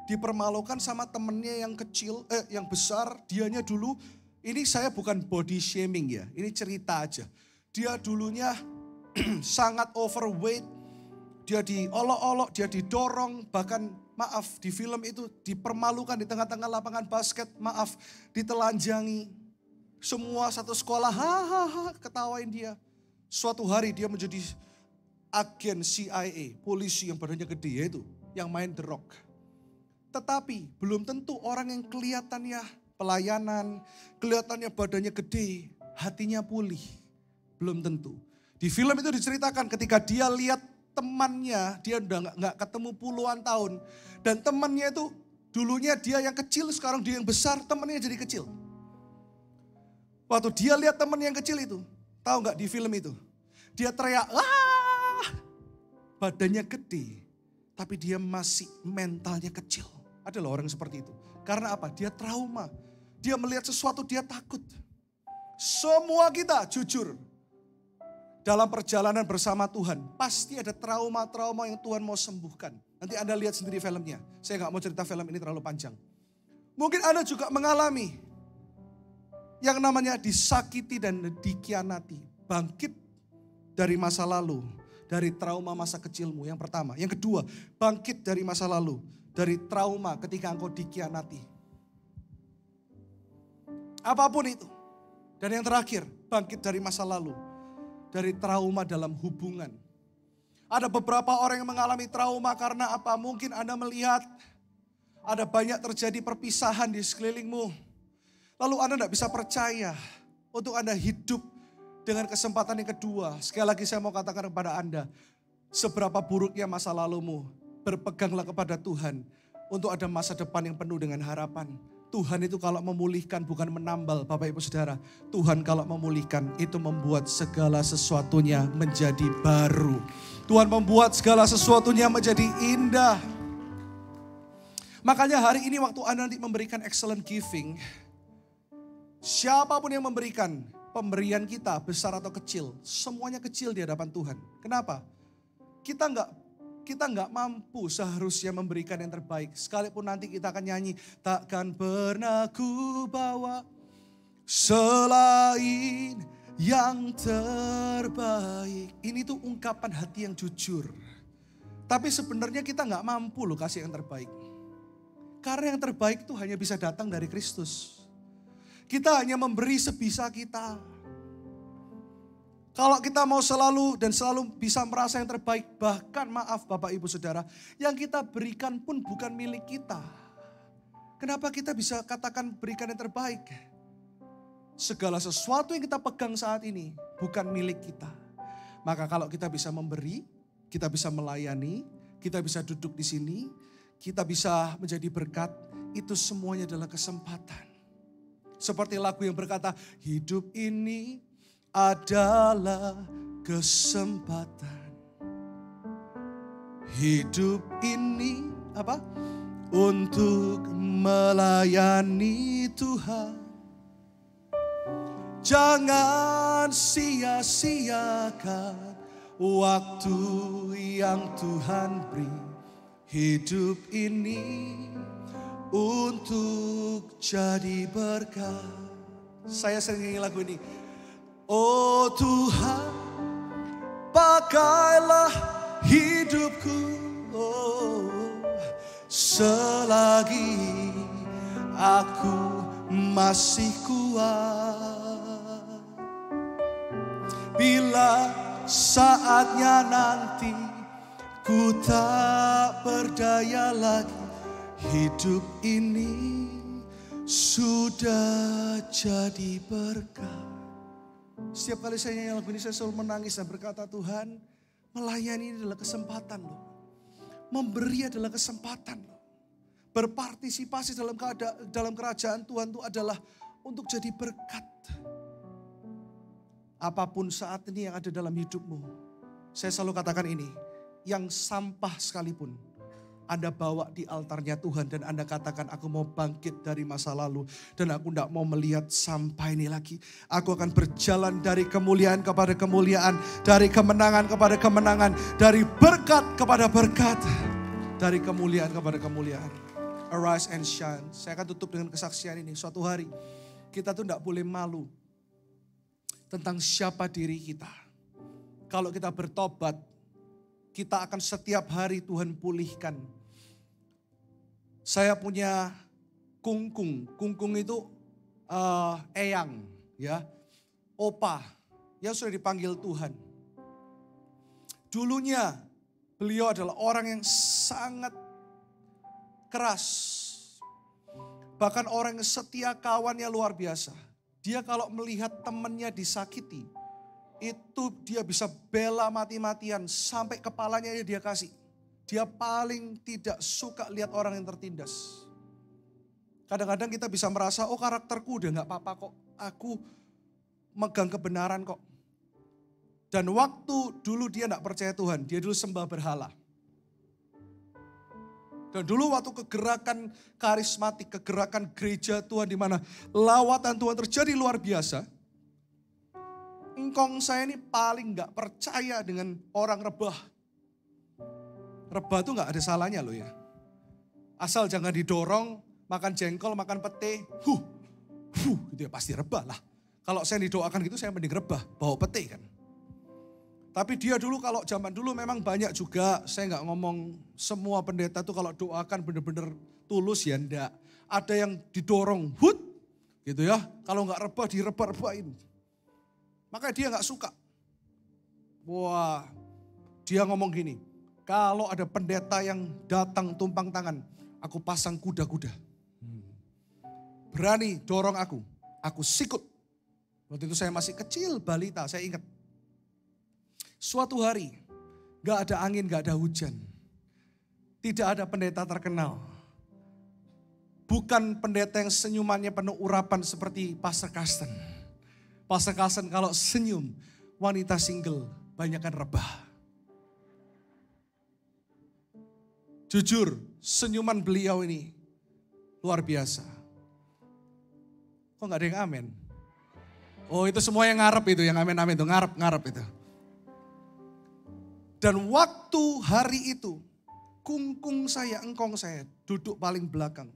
dipermalukan sama temennya yang kecil, yang besar. Dianya dulu, ini saya bukan body shaming ya, ini cerita aja. Dia dulunya sangat overweight, dia diolok-olok, dia didorong, bahkan maaf di film itu dipermalukan di tengah-tengah lapangan basket, maaf ditelanjangi. Semua satu sekolah hahaha ketawain dia. Suatu hari dia menjadi agen CIA, polisi yang badannya gede yaitu yang main The Rock. Tetapi belum tentu orang yang kelihatannya pelayanan, kelihatannya badannya gede, hatinya pulih. Belum tentu. Di film itu diceritakan ketika dia lihat temannya, dia udah gak ketemu puluhan tahun. Dan temannya itu dulunya dia yang kecil, sekarang dia yang besar, temannya jadi kecil. Waktu dia lihat teman yang kecil itu, tahu gak di film itu? Dia teriak, badannya gede, tapi dia masih mentalnya kecil. Ada loh orang seperti itu. Karena apa? Dia trauma. Dia melihat sesuatu, dia takut. Semua kita jujur. Dalam perjalanan bersama Tuhan, pasti ada trauma-trauma yang Tuhan mau sembuhkan. Nanti Anda lihat sendiri filmnya. Saya gak mau cerita film ini terlalu panjang. Mungkin Anda juga mengalami yang namanya disakiti dan dikhianati. Bangkit dari masa lalu. Dari trauma masa kecilmu yang pertama. Yang kedua, bangkit dari masa lalu. Dari trauma ketika engkau dikhianati. Apapun itu. Dan yang terakhir, bangkit dari masa lalu. Dari trauma dalam hubungan. Ada beberapa orang yang mengalami trauma karena apa? Mungkin Anda melihat ada banyak terjadi perpisahan di sekelilingmu. Lalu Anda tidak bisa percaya untuk Anda hidup dengan kesempatan yang kedua. Sekali lagi saya mau katakan kepada Anda, seberapa buruknya masa lalumu, berpeganglah kepada Tuhan untuk ada masa depan yang penuh dengan harapan. Tuhan itu kalau memulihkan bukan menambal Bapak Ibu Saudara. Tuhan kalau memulihkan itu membuat segala sesuatunya menjadi baru. Tuhan membuat segala sesuatunya menjadi indah. Makanya hari ini waktu Anda nanti memberikan excellent giving, siapapun yang memberikan pemberian kita besar atau kecil, semuanya kecil di hadapan Tuhan. Kenapa? Kita nggak mampu seharusnya memberikan yang terbaik. Sekalipun nanti kita akan nyanyi, takkan pernah ku bawa selain yang terbaik. Ini tuh ungkapan hati yang jujur. Tapi sebenarnya kita nggak mampu loh kasih yang terbaik. Karena yang terbaik itu hanya bisa datang dari Kristus. Kita hanya memberi sebisa kita. Kalau kita mau selalu bisa merasa yang terbaik, bahkan maaf Bapak Ibu Saudara, yang kita berikan pun bukan milik kita. Kenapa kita bisa katakan berikan yang terbaik? Segala sesuatu yang kita pegang saat ini bukan milik kita. Maka kalau kita bisa memberi, kita bisa melayani, kita bisa duduk di sini, kita bisa menjadi berkat, itu semuanya adalah kesempatan. Seperti lagu yang berkata, hidup ini adalah kesempatan. Hidup ini apa? Untuk melayani Tuhan. Jangan sia-siakan waktu yang Tuhan beri. Hidup ini untuk jadi berkat. Saya sering nyanyi lagu ini. Oh Tuhan, pakailah hidupku, selagi aku masih kuat. Bila saatnya nanti ku tak berdaya lagi, hidup ini sudah jadi berkat. Setiap kali saya nyanyi lagu ini saya selalu menangis dan berkata, Tuhan, melayani adalah kesempatan loh. Memberi adalah kesempatan loh. Berpartisipasi dalam kerajaan Tuhan itu adalah untuk jadi berkat. Apapun saat ini yang ada dalam hidupmu, saya selalu katakan ini, yang sampah sekalipun Anda bawa di altarnya Tuhan dan Anda katakan, aku mau bangkit dari masa lalu dan aku tidak mau melihat sampah ini lagi. Aku akan berjalan dari kemuliaan kepada kemuliaan, dari kemenangan kepada kemenangan, dari berkat kepada berkat, dari kemuliaan kepada kemuliaan. Arise and shine. Saya akan tutup dengan kesaksian ini. Suatu hari kita tuh tidak boleh malu tentang siapa diri kita. Kalau kita bertobat, kita akan setiap hari Tuhan pulihkan. Saya punya kungkung. Kungkung itu eyang, ya, opa yang sudah dipanggil Tuhan. Dulunya beliau adalah orang yang sangat keras. Bahkan orang yang setia kawannya luar biasa. Dia kalau melihat temannya disakiti, itu dia bisa bela mati-matian sampai kepalanya dia kasih. Dia paling tidak suka lihat orang yang tertindas. Kadang-kadang kita bisa merasa, oh karakterku udah gak apa-apa kok. Aku megang kebenaran kok. Dan waktu dulu dia gak percaya Tuhan, dia dulu sembah berhala. Dan dulu waktu kegerakan karismatik, kegerakan gereja Tuhan di mana lawatan Tuhan terjadi luar biasa. Engkong saya ini paling gak percaya dengan orang rebah. Rebah tuh gak ada salahnya loh ya. Asal jangan didorong, makan jengkol, makan pete, gitu ya pasti rebah lah. Kalau saya didoakan gitu saya mending rebah, bawa pete kan. Tapi dia dulu kalau zaman dulu memang banyak juga, saya gak ngomong semua pendeta tuh kalau doakan bener-bener tulus ya enggak. Ada yang didorong, Gitu ya, kalau nggak rebah direbah-rebahin. Makanya dia nggak suka. Wah, dia ngomong gini, kalau ada pendeta yang datang tumpang tangan, aku pasang kuda-kuda. Berani dorong aku sikut. Waktu itu saya masih kecil, balita, saya ingat. Suatu hari, gak ada angin, gak ada hujan. Tidak ada pendeta terkenal. Bukan pendeta yang senyumannya penuh urapan seperti Pastor Carsten. Pastor Carsten kalau senyum, wanita single banyakkan rebah. Jujur, senyuman beliau ini luar biasa. Kok gak ada yang amin? Oh itu semua yang ngarep itu, yang amin-amin itu, ngarep itu. Dan waktu hari itu, kungkung saya, engkong saya, duduk paling belakang.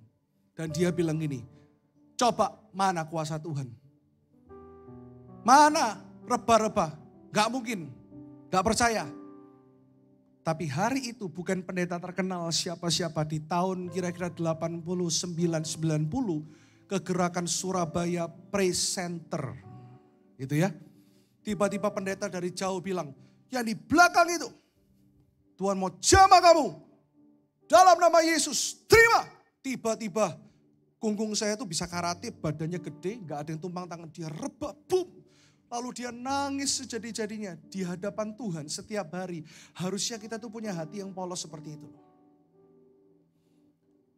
Dan dia bilang gini, coba mana kuasa Tuhan? Mana rebah-rebah? Gak mungkin, gak percaya. Tapi hari itu bukan pendeta terkenal siapa-siapa di tahun kira-kira 89-90 ke gerakan Surabaya Praise Center. Gitu ya. Tiba-tiba pendeta dari jauh bilang, yang di belakang itu Tuhan mau jamah kamu. Dalam nama Yesus, terima. Tiba-tiba kungkung saya itu bisa karate, badannya gede, gak ada yang tumpang tangan. Dia rebah, boom. Lalu dia nangis sejadi-jadinya di hadapan Tuhan setiap hari. Harusnya kita tuh punya hati yang polos seperti itu.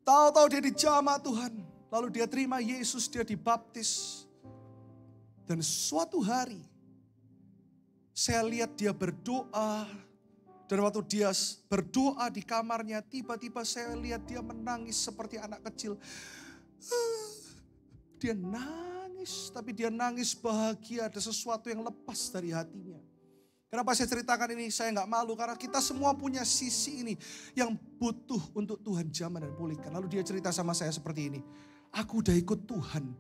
Tahu-tahu dia dijamah Tuhan. Lalu dia terima Yesus, dia dibaptis. Dan suatu hari saya lihat dia berdoa. Dan waktu dia berdoa di kamarnya, tiba-tiba saya lihat dia menangis seperti anak kecil. Dia nangis, tapi dia nangis bahagia, ada sesuatu yang lepas dari hatinya. Kenapa saya ceritakan ini? Saya nggak malu karena kita semua punya sisi ini yang butuh untuk Tuhan jamah dan pulihkan. Lalu dia cerita sama saya seperti ini. Aku udah ikut Tuhan.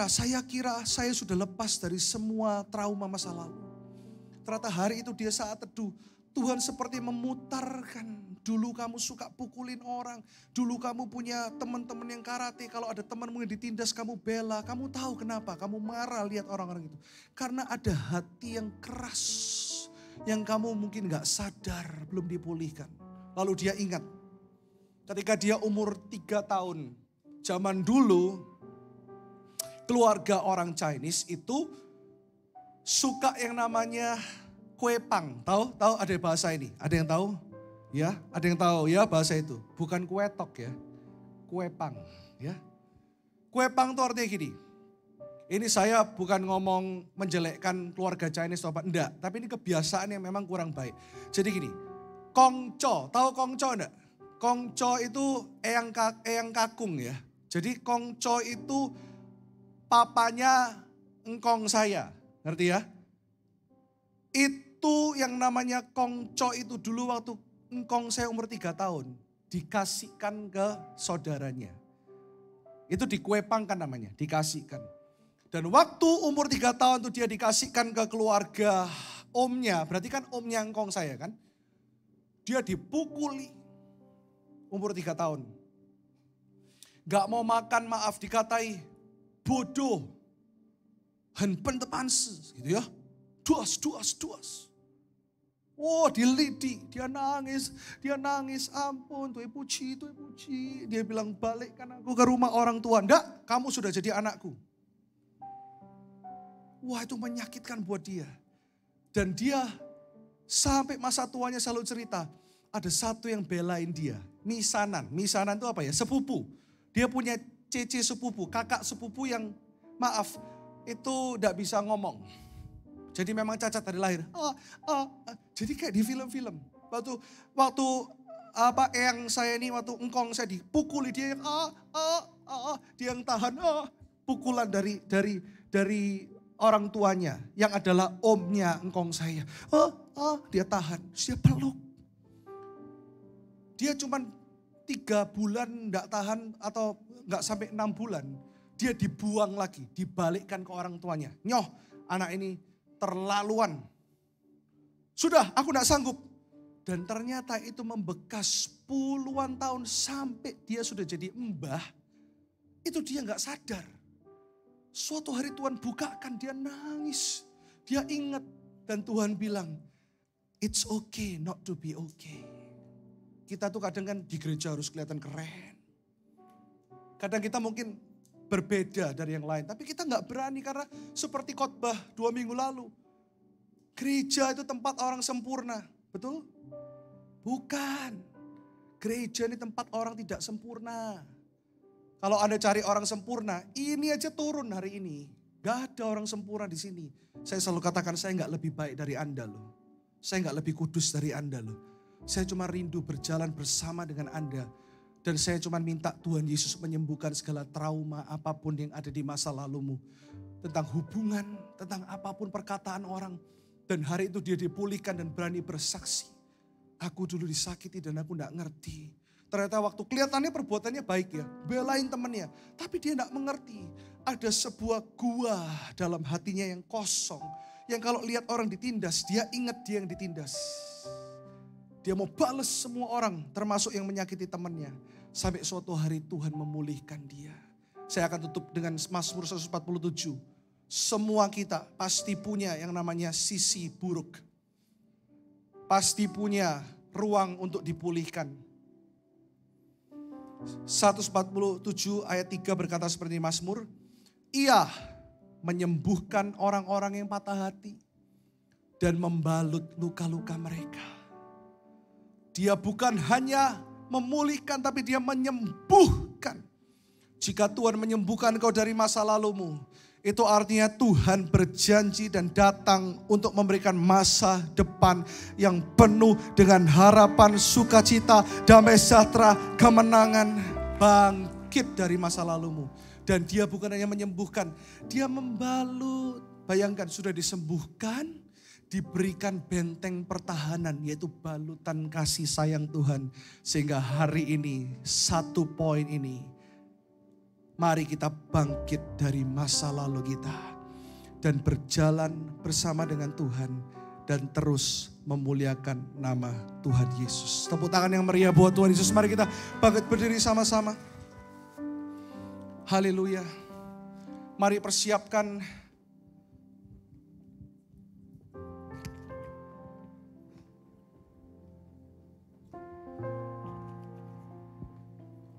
Saya kira saya sudah lepas dari semua trauma masa lalu. Ternyata hari itu dia saat teduh, Tuhan seperti memutarkan. Dulu kamu suka pukulin orang, dulu kamu punya teman-teman yang karate, kalau ada temanmu yang ditindas kamu bela. Kamu tahu kenapa? Kamu marah lihat orang-orang itu. Karena ada hati yang keras, yang kamu mungkin gak sadar, belum dipulihkan. Lalu dia ingat, ketika dia umur 3 tahun, zaman dulu, keluarga orang Chinese itu suka yang namanya kue pang. Tahu ada bahasa ini? Ada yang tahu? Ya, ada yang tahu ya bahasa itu. Bukan kue tok ya. Kue pang ya. Kue pang itu artinya gini. Ini saya bukan ngomong menjelekkan keluarga Chinese atau apa, enggak. Tapi ini kebiasaan yang memang kurang baik. Jadi gini, kongco, tahu kongco enggak? Kongco itu eyang kakung ya. Jadi kongco itu papanya engkong saya, ngerti ya? Itu yang namanya kongco itu dulu waktu engkong saya umur 3 tahun. Dikasihkan ke saudaranya. Itu dikuepangkan namanya, dikasihkan. Dan waktu umur 3 tahun itu dia dikasihkan ke keluarga omnya. Berarti kan omnya engkong saya kan. Dia dipukuli umur 3 tahun. Gak mau makan, maaf dikatai bodoh. Henpen tepanse gitu ya. Duas. Oh dilidi, dia nangis, ampun tuh puji. Dia bilang balikkan aku ke rumah orang tua. Nggak, kamu sudah jadi anakku. Wah itu menyakitkan buat dia. Dan dia sampai masa tuanya selalu cerita, ada satu yang belain dia, misanan itu apa ya, sepupu. Dia punya cece sepupu, kakak sepupu yang maaf, itu gak bisa ngomong. Jadi memang cacat dari lahir. Jadi kayak di film-film. Waktu eyang saya ini, waktu engkong saya dipukuli, dia yang dia yang tahan pukulan dari orang tuanya yang adalah omnya engkong saya. Dia tahan, dia peluk. Dia cuman 3 bulan gak tahan atau gak sampai 6 bulan. Dia dibuang lagi, dibalikkan ke orang tuanya. Nyoh, anak ini terlaluan. Sudah, aku gak sanggup. Dan ternyata itu membekas puluhan tahun sampai dia sudah jadi mbah. Itu dia gak sadar. Suatu hari Tuhan bukakan, dia nangis. Dia ingat dan Tuhan bilang, it's okay not to be okay. Kita tuh kadang kan di gereja harus kelihatan keren. Kadang kita mungkin berbeda dari yang lain. Tapi kita gak berani karena seperti khotbah 2 minggu lalu. Gereja itu tempat orang sempurna. Betul? Bukan. Gereja ini tempat orang tidak sempurna. Kalau Anda cari orang sempurna, ini aja turun hari ini. Gak ada orang sempurna di sini. Saya selalu katakan saya gak lebih baik dari Anda loh. Saya gak lebih kudus dari Anda loh. Saya cuma rindu berjalan bersama dengan Anda. Dan saya cuma minta Tuhan Yesus menyembuhkan segala trauma apapun yang ada di masa lalumu. Tentang hubungan, tentang apapun perkataan orang. Dan hari itu dia dipulihkan dan berani bersaksi. Aku dulu disakiti dan aku gak ngerti. Ternyata waktu kelihatannya perbuatannya baik ya. Belain temannya. Tapi dia gak mengerti. Ada sebuah gua dalam hatinya yang kosong. Yang kalau lihat orang ditindas, dia ingat dia yang ditindas. Dia mau bales semua orang, termasuk yang menyakiti temannya. Sampai suatu hari Tuhan memulihkan dia. Saya akan tutup dengan Mazmur 147. Semua kita pasti punya yang namanya sisi buruk. Pasti punya ruang untuk dipulihkan. 147 ayat 3 berkata seperti Mazmur. Ia menyembuhkan orang-orang yang patah hati. Dan membalut luka-luka mereka. Dia bukan hanya memulihkan tapi dia menyembuhkan. Jika Tuhan menyembuhkan kau dari masa lalumu. Itu artinya Tuhan berjanji dan datang untuk memberikan masa depan yang penuh dengan harapan, sukacita, damai sejahtera, kemenangan, bangkit dari masa lalumu. Dan dia bukan hanya menyembuhkan, dia membalut. Bayangkan sudah disembuhkan, diberikan benteng pertahanan yaitu balutan kasih sayang Tuhan. Sehingga hari ini, satu poin ini. Mari kita bangkit dari masa lalu kita. Dan berjalan bersama dengan Tuhan. Dan terus memuliakan nama Tuhan Yesus. Tepuk tangan yang meriah buat Tuhan Yesus. Mari kita bangkit berdiri sama-sama. Haleluya. Mari persiapkan.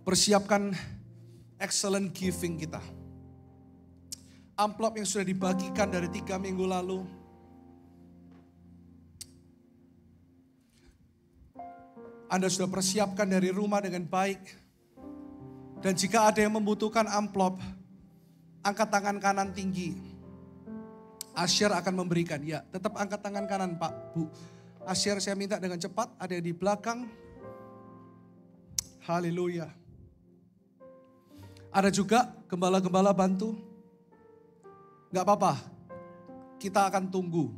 Persiapkan excellent giving kita. Amplop yang sudah dibagikan dari 3 minggu lalu. Anda sudah persiapkan dari rumah dengan baik. Dan jika ada yang membutuhkan amplop, angkat tangan kanan tinggi. Asher akan memberikan. Ya, tetap angkat tangan kanan Pak, Bu. Asher saya minta dengan cepat, ada yang di belakang. Haleluya. Ada juga gembala-gembala bantu. Gak apa-apa, kita akan tunggu.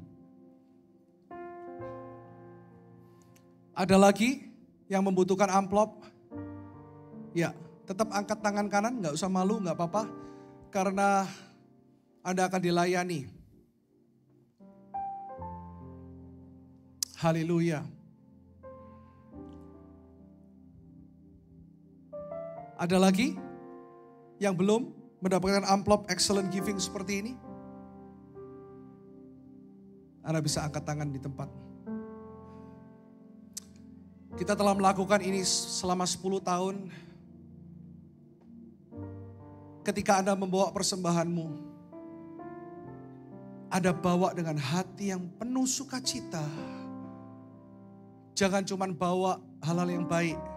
Ada lagi yang membutuhkan amplop? Ya, tetap angkat tangan kanan, gak usah malu, gak apa-apa. Karena Anda akan dilayani. Haleluya. Ada lagi yang belum mendapatkan amplop excellent giving seperti ini? Anda bisa angkat tangan di tempat. Kita telah melakukan ini selama 10 tahun. Ketika Anda membawa persembahanmu, Anda bawa dengan hati yang penuh sukacita. Jangan cuma bawa hal-hal yang baik.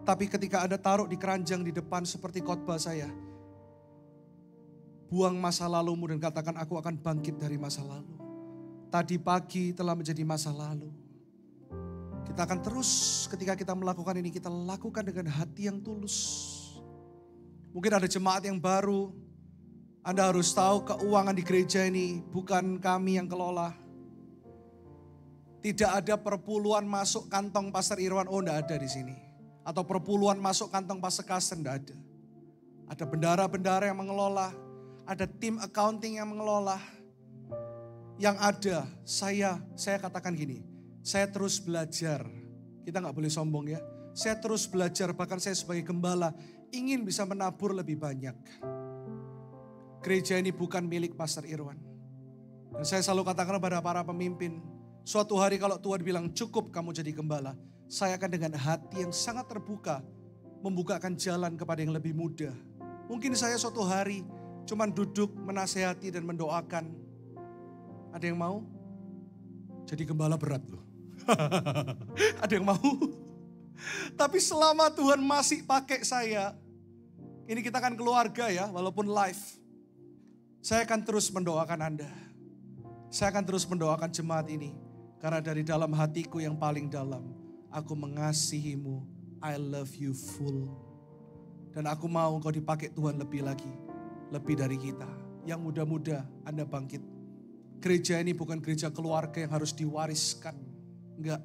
Tapi ketika Anda taruh di keranjang di depan seperti khotbah saya. Buang masa lalumu dan katakan aku akan bangkit dari masa lalu. Tadi pagi telah menjadi masa lalu. Kita akan terus ketika kita melakukan ini kita lakukan dengan hati yang tulus. Mungkin ada jemaat yang baru. Anda harus tahu keuangan di gereja ini bukan kami yang kelola. Tidak ada perpuluhan masuk kantong Pastor Irwan, oh enggak ada di sini. Atau perpuluhan masuk kantong Pastor Kasten, enggak ada. Ada bendara-bendara yang mengelola, ada tim accounting yang mengelola. Yang ada, saya katakan gini, Saya terus belajar. Kita nggak boleh sombong ya. Saya terus belajar, bahkan saya sebagai gembala ingin bisa menabur lebih banyak. Gereja ini bukan milik Pastor Irwan. Dan saya selalu katakan kepada para pemimpin, suatu hari kalau Tuhan bilang cukup kamu jadi gembala, saya akan dengan hati yang sangat terbuka membukakan jalan kepada yang lebih muda. Mungkin saya suatu hari cuman duduk menasehati dan mendoakan. Ada yang mau? Jadi gembala berat loh. Ada yang mau? Tapi selama Tuhan masih pakai saya, ini kita kan keluarga ya, walaupun live. Saya akan terus mendoakan Anda. Saya akan terus mendoakan jemaat ini. Karena dari dalam hatiku yang paling dalam, aku mengasihimu, I love you full. Dan aku mau engkau dipakai Tuhan lebih lagi, lebih dari kita. Yang muda-muda Anda bangkit. Gereja ini bukan gereja keluarga yang harus diwariskan. Enggak.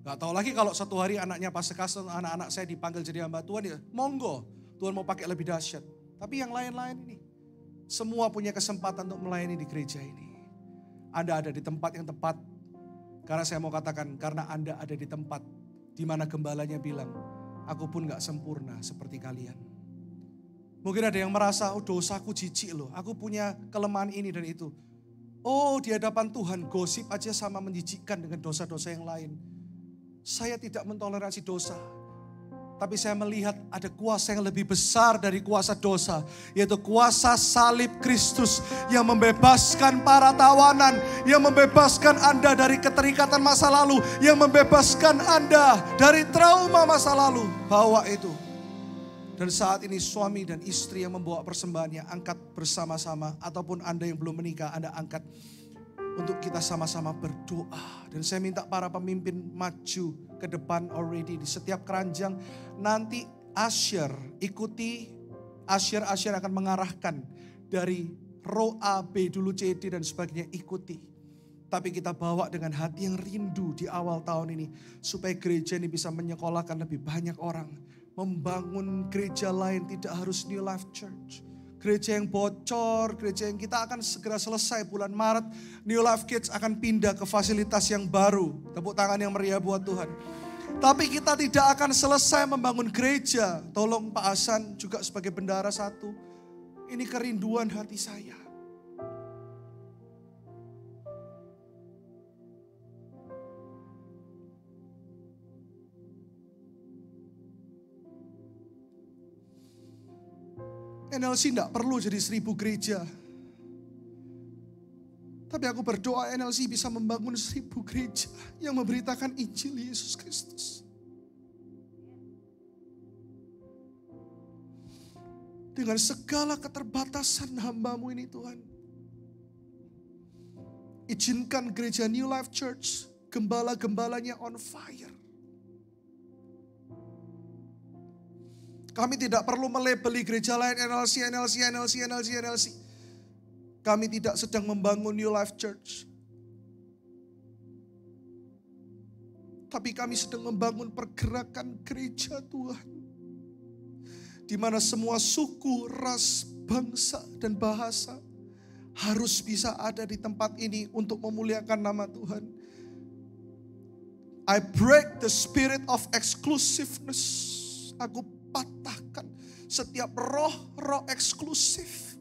Gak tahu lagi kalau satu hari anaknya Pastor Kaston, anak-anak saya dipanggil jadi hamba Tuhan ya, monggo. Tuhan mau pakai lebih dahsyat. Tapi yang lain-lain ini, semua punya kesempatan untuk melayani di gereja ini. Anda ada di tempat yang tepat. Karena saya mau katakan, karena Anda ada di tempat di mana gembalanya bilang, aku pun gak sempurna seperti kalian. Mungkin ada yang merasa, oh dosaku jijik loh, aku punya kelemahan ini dan itu. Oh di hadapan Tuhan, gosip aja sama menjijikkan dengan dosa-dosa yang lain. Saya tidak mentoleransi dosa. Tapi saya melihat ada kuasa yang lebih besar dari kuasa dosa. Yaitu kuasa salib Kristus yang membebaskan para tawanan. Yang membebaskan Anda dari keterikatan masa lalu. Yang membebaskan Anda dari trauma masa lalu. Bawa itu. Dan saat ini suami dan istri yang membawa persembahannya angkat bersama-sama. Ataupun Anda yang belum menikah, Anda angkat. Untuk kita sama-sama berdoa. Dan saya minta para pemimpin maju ke depan already. Di setiap keranjang nanti usher ikuti. Usher akan mengarahkan. Dari row A, B dulu CD dan sebagainya ikuti. Tapi kita bawa dengan hati yang rindu di awal tahun ini. Supaya gereja ini bisa menyekolahkan lebih banyak orang. Membangun gereja lain tidak harus New Life Church. Gereja yang bocor, gereja yang kita akan segera selesai bulan Maret. New Life Kids akan pindah ke fasilitas yang baru. Tepuk tangan yang meriah buat Tuhan. Tapi kita tidak akan selesai membangun gereja. Tolong Pak Hasan juga sebagai bendara satu. Ini kerinduan hati saya. NLC tidak perlu jadi 1000 gereja. Tapi aku berdoa NLC bisa membangun 1000 gereja yang memberitakan Injil Yesus Kristus. Dengan segala keterbatasan hamba-Mu ini Tuhan. Izinkan gereja New Life Church, gembala-gembalanya on fire. Kami tidak perlu melabeli gereja lain NLC. Kami tidak sedang membangun New Life Church. Tapi kami sedang membangun pergerakan gereja Tuhan. Di mana semua suku, ras, bangsa, dan bahasa harus bisa ada di tempat ini untuk memuliakan nama Tuhan. I break the spirit of exclusiveness. Aku patahkan setiap roh-roh eksklusif.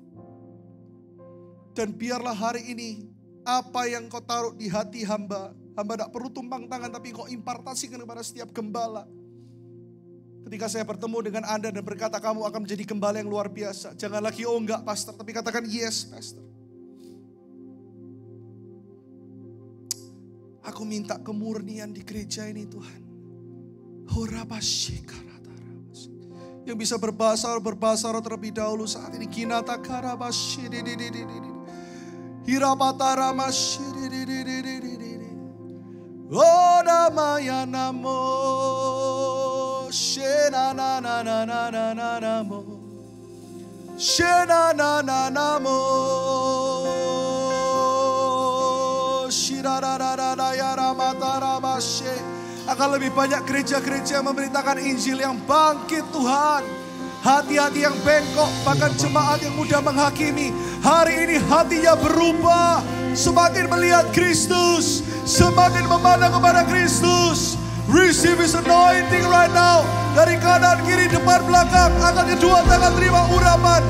Dan biarlah hari ini apa yang kau taruh di hati hamba. Hamba tidak perlu tumpang tangan tapi kau impartasikan kepada setiap gembala. Ketika saya bertemu dengan Anda dan berkata kamu akan menjadi gembala yang luar biasa. Jangan lagi oh enggak pastor, tapi katakan yes pastor. Aku minta kemurnian di gereja ini Tuhan. Horabashikara. Yang bisa berbahasa terlebih dahulu saat ini. Kinata karabashi hirapatarabashi oh namaya namo shena na na na na na na namo shena na na namo shirararara yaramatarabashi. Akan lebih banyak gereja-gereja yang memberitakan Injil yang bangkit Tuhan. Hati-hati yang bengkok, bahkan jemaat yang mudah menghakimi. Hari ini hatinya berubah. semakin melihat Kristus, semakin memandang kepada Kristus. Receive His anointing right now. Dari kanan, kiri, depan, belakang. Angkat kedua tangan, terima urapan.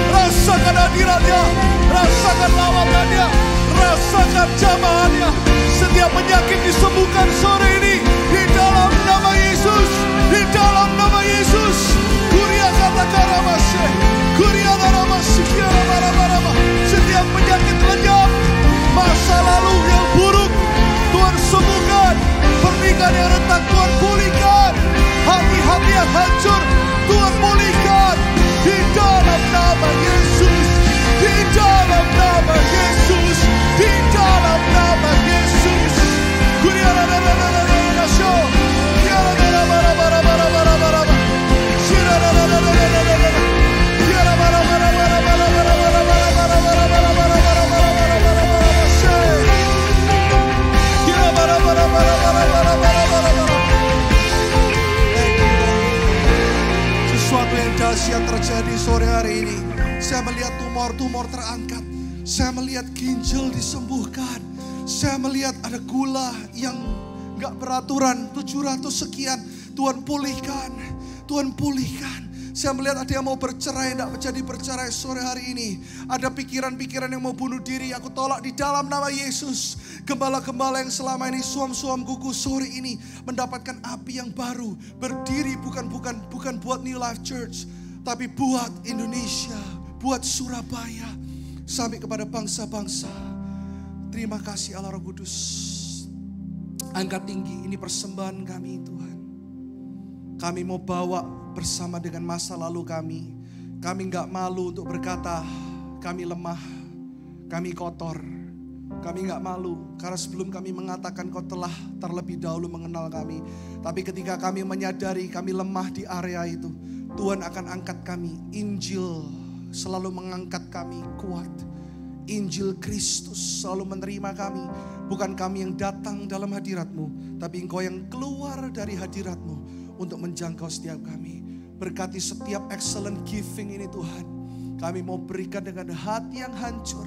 Rasakan hadiratnya, rasakan lawatannya, rasakan jamahannya. Setiap penyakit disembuhkan sore ini di dalam nama Yesus, di dalam nama Yesus. Kuria kata karamashe, kuria karamashe, kiara bara-bara. Setiap penyakit lenyap, masa lalu yang buruk Tuhan sembuhkan, pernikahan yang retak Tuhan pulihkan, hati-hati yang hancur Tuhan pulihkan di dalam nama Yesus, di dalam nama Yesus, di dalam nama Yesus. Sesuatu yang dahsyat terjadi sore hari ini. Saya melihat tumor-tumor terangkat. Saya melihat ginjal disembuhkan. Saya melihat ada gula yang gak beraturan 700 sekian. Tuhan pulihkan. Tuhan pulihkan. Saya melihat ada yang mau bercerai, tidak menjadi bercerai sore hari ini. Ada pikiran-pikiran yang mau bunuh diri, aku tolak di dalam nama Yesus. Gembala-gembala yang selama ini suam-suam gugu sore ini mendapatkan api yang baru. Berdiri bukan buat New Life Church, tapi buat Indonesia, buat Surabaya, sampai kepada bangsa-bangsa. Terima kasih Allah Roh Kudus. Angkat tinggi, ini persembahan kami Tuhan. Kami mau bawa bersama dengan masa lalu kami. Kami gak malu untuk berkata, kami lemah, kami kotor. Kami gak malu, karena sebelum kami mengatakan kau telah terlebih dahulu mengenal kami. Tapi ketika kami menyadari kami lemah di area itu, Tuhan akan angkat kami. Injil selalu mengangkat kami kuat. Injil Kristus selalu menerima kami. Bukan kami yang datang dalam hadirat-Mu, tapi Engkau yang keluar dari hadirat-Mu untuk menjangkau setiap kami. Berkati setiap excellent giving ini Tuhan. Kami mau berikan dengan hati yang hancur,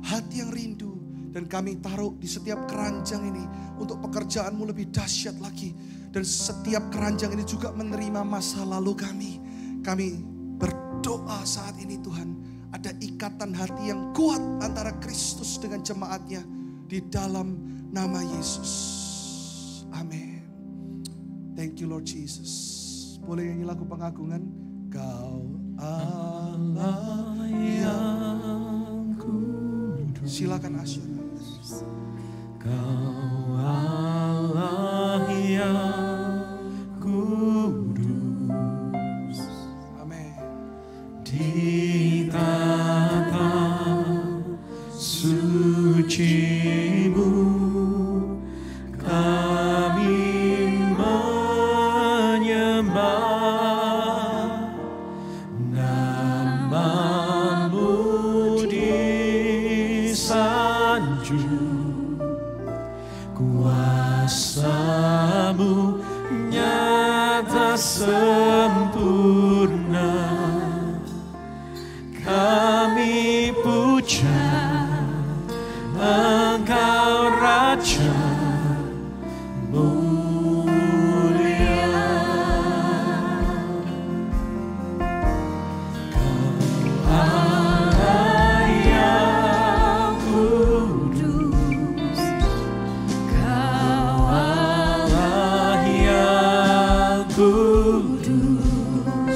hati yang rindu. Dan kami taruh di setiap keranjang ini untuk pekerjaan-Mu lebih dahsyat lagi. Dan setiap keranjang ini juga menerima masa lalu kami. Kami berdoa saat ini Tuhan. Ada ikatan hati yang kuat antara Kristus dengan jemaatnya. Di dalam nama Yesus. Amin. Thank you Lord Jesus. Boleh nyanyi lagu pengagungan? Kau Allah yang kudus. Silakan Asyura. Kau Allah yang kudus. Amin. Di tata suci-Mu kami menyembah, nama-Mu disanjung, kuasa-Mu nyata sempurna. Kami puja Engkau Raja mulia. Kau Allah yang kudus. Kau Allah yang kudus.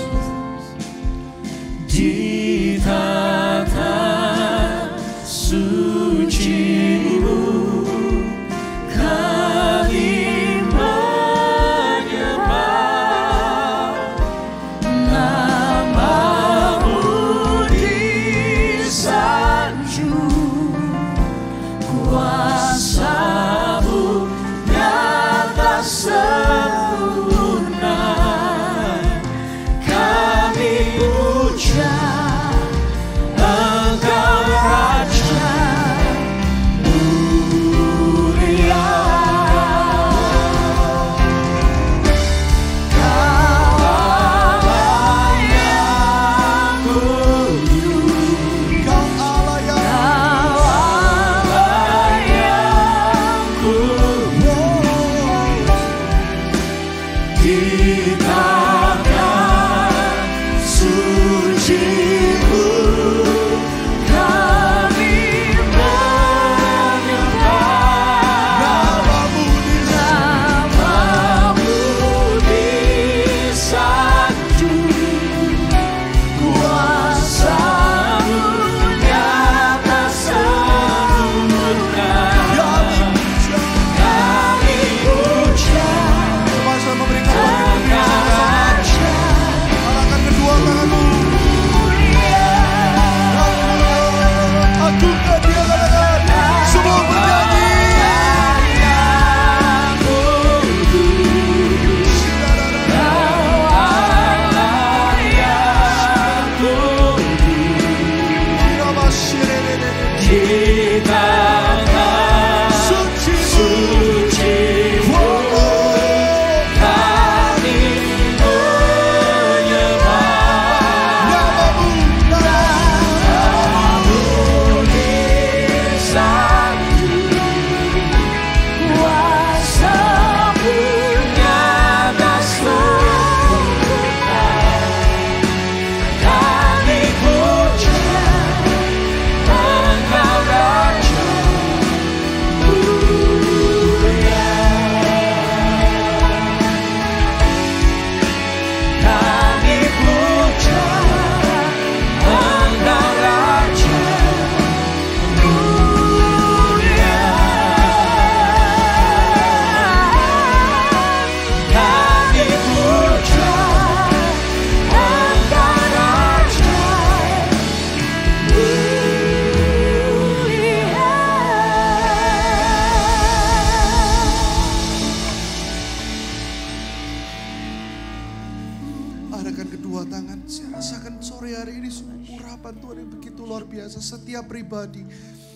Tuhan yang begitu luar biasa. Setiap pribadi,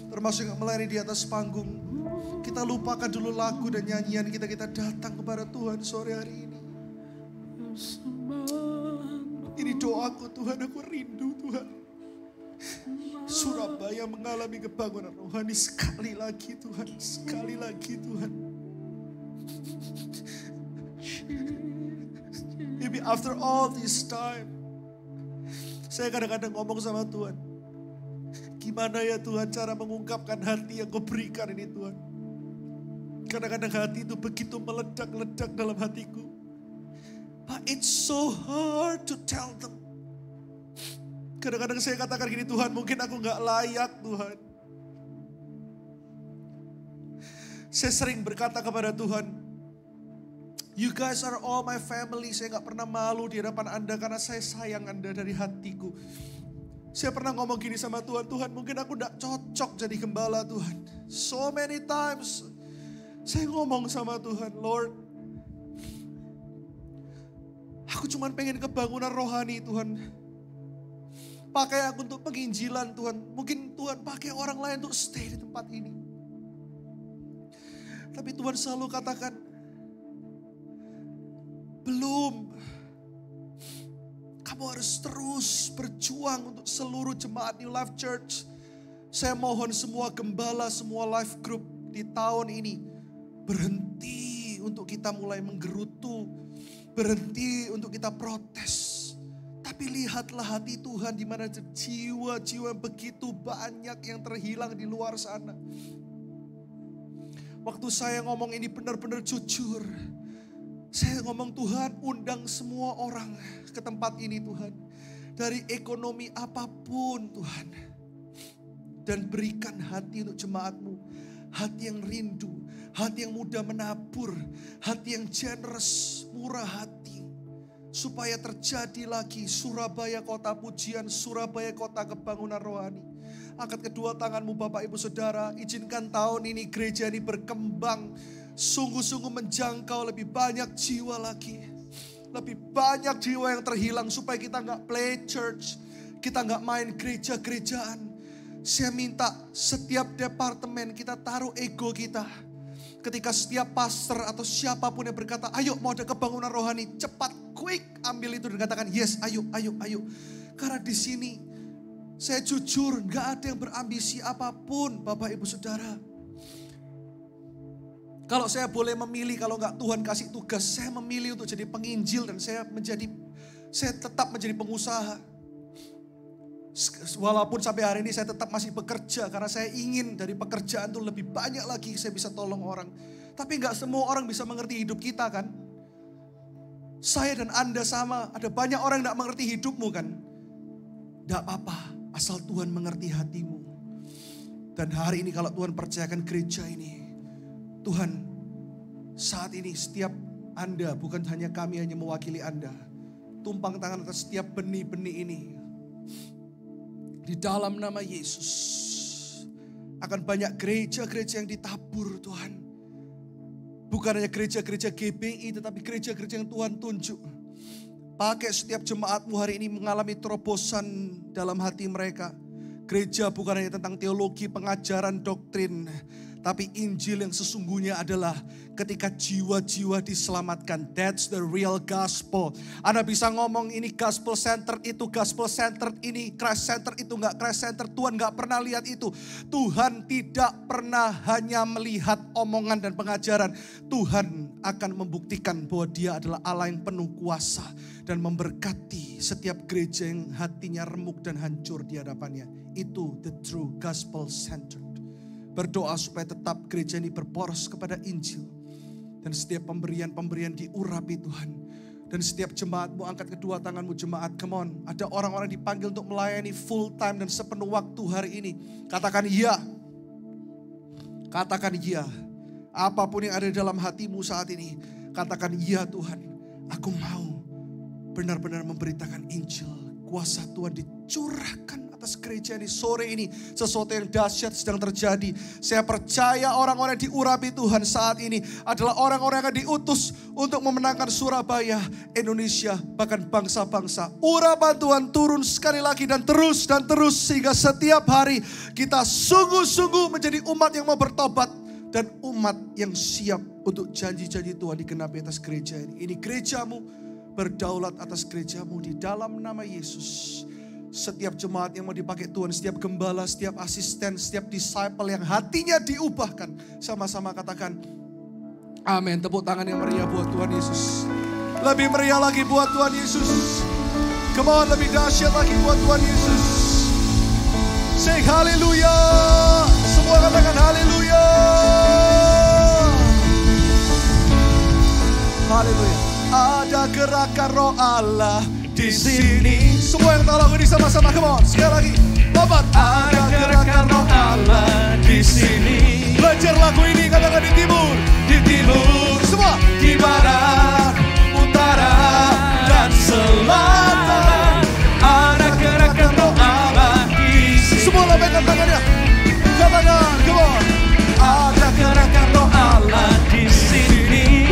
termasuk yang melayani di atas panggung, kita lupakan dulu lagu dan nyanyian kita. Kita datang kepada Tuhan sore hari ini. Ini doaku Tuhan, aku rindu Tuhan. Surabaya mengalami kebangunan rohani sekali lagi Tuhan. Sekali lagi Tuhan. Maybe after all this time, saya kadang-kadang ngomong sama Tuhan, gimana ya Tuhan cara mengungkapkan hati yang Kau berikan ini Tuhan. Kadang-kadang hati itu begitu meledak-ledak dalam hatiku. But it's so hard to tell them. Kadang-kadang saya katakan gini, Tuhan mungkin aku gak layak Tuhan. Saya sering berkata kepada Tuhan, you guys are all my family. Saya gak pernah malu di hadapan Anda karena saya sayang Anda dari hatiku. Saya pernah ngomong gini sama Tuhan, Tuhan mungkin aku gak cocok jadi gembala Tuhan. So many times saya ngomong sama Tuhan, Lord, aku cuma pengen kebangunan rohani Tuhan. Pakai aku untuk penginjilan Tuhan. Mungkin Tuhan pakai orang lain untuk stay di tempat ini. Tapi Tuhan selalu katakan, belum. Kamu harus terus berjuang untuk seluruh jemaat New Life Church. Saya mohon semua gembala, semua life group di tahun ini berhenti untuk kita mulai menggerutu. Berhenti untuk kita protes. Tapi lihatlah hati Tuhan di mana jiwa-jiwa begitu banyak yang terhilang di luar sana. Waktu saya ngomong ini benar-benar jujur. Saya ngomong Tuhan undang semua orang ke tempat ini Tuhan. Dari ekonomi apapun Tuhan. Dan berikan hati untuk jemaat-Mu. Hati yang rindu. Hati yang mudah menabur. Hati yang generous, murah hati. Supaya terjadi lagi Surabaya kota pujian, Surabaya kota kebangunan rohani. Angkat kedua tanganmu Bapak Ibu Saudara, izinkan tahun ini gereja ini berkembang, sungguh-sungguh menjangkau lebih banyak jiwa lagi. Lebih banyak jiwa yang terhilang supaya kita gak play church, kita gak main gereja-gerejaan. Saya minta setiap departemen kita taruh ego kita. Ketika setiap pastor atau siapapun yang berkata, ayo mau ada kebangunan rohani, cepat, quick, ambil itu dan katakan, yes, ayo. Karena di sini, saya jujur, gak ada yang berambisi apapun, Bapak Ibu Saudara. Kalau saya boleh memilih, kalau gak Tuhan kasih tugas, saya memilih untuk jadi penginjil dan saya tetap menjadi pengusaha. Walaupun sampai hari ini saya tetap masih bekerja karena saya ingin dari pekerjaan itu lebih banyak lagi saya bisa tolong orang. Tapi gak semua orang bisa mengerti hidup kita kan. Saya dan Anda sama, ada banyak orang yang gak mengerti hidupmu kan. Gak apa-apa, asal Tuhan mengerti hatimu. Dan hari ini kalau Tuhan percayakan gereja ini, Tuhan saat ini setiap Anda, bukan hanya kami hanya mewakili Anda. Tumpang tangan atas setiap benih-benih ini. Di dalam nama Yesus akan banyak gereja-gereja yang ditabur Tuhan. Bukan hanya gereja-gereja GBI tetapi gereja-gereja yang Tuhan tunjuk. Pakai setiap jemaat-Mu hari ini mengalami terobosan dalam hati mereka. Gereja bukan hanya tentang teologi, pengajaran, doktrin. Tapi Injil yang sesungguhnya adalah ketika jiwa-jiwa diselamatkan. That's the real gospel. Anda bisa ngomong ini gospel center, itu gospel center, ini Christ center, itu enggak Christ center. Tuhan enggak pernah lihat itu. Tuhan tidak pernah hanya melihat omongan dan pengajaran. Tuhan akan membuktikan bahwa Dia adalah Allah yang penuh kuasa. Dan memberkati setiap gereja yang hatinya remuk dan hancur di hadapannya. Itu the true gospel center. Berdoa supaya tetap gereja ini berporos kepada Injil. Dan setiap pemberian-pemberian diurapi Tuhan. Dan setiap jemaat-Mu angkat kedua tanganmu jemaat. Come on. Ada orang-orang dipanggil untuk melayani full time dan sepenuh waktu hari ini. Katakan iya. Katakan iya. Apapun yang ada dalam hatimu saat ini. Katakan iya Tuhan. Aku mau benar-benar memberitakan Injil. kuasa Tuhan dicurahkan atas gereja ini sore ini. Sesuatu yang dahsyat sedang terjadi. Saya percaya orang-orang yang diurapi Tuhan saat ini adalah orang-orang yang diutus untuk memenangkan Surabaya, Indonesia, bahkan bangsa-bangsa. Urapan Tuhan turun sekali lagi dan terus sehingga setiap hari kita sungguh-sungguh menjadi umat yang mau bertobat dan umat yang siap untuk janji-janji Tuhan digenapi atas gereja ini. Ini gerejamu, berdaulat atas gerejamu di dalam nama Yesus. Setiap jemaat yang mau dipakai Tuhan, setiap gembala, setiap asisten, setiap disciple yang hatinya diubahkan. Sama-sama katakan amin. Tepuk tangan yang meriah buat Tuhan Yesus. Lebih meriah lagi buat Tuhan Yesus. Come on, lebih dahsyat lagi buat Tuhan Yesus. Say haleluya. Semua katakan haleluya. Haleluya. Ada gerakan roh Allah di sini. Semua yang tahu lagu ini sama-sama, come on, sekali lagi. Tobat. Ada gerakan roh Allah di sini. Belajar lagu ini, katakan di timur, semua di barat, utara dan selatan. Ada gerakan roh Allah di sini. Semua lambaikan tangannya, katakan, come on. Ada gerakan roh Allah di sini.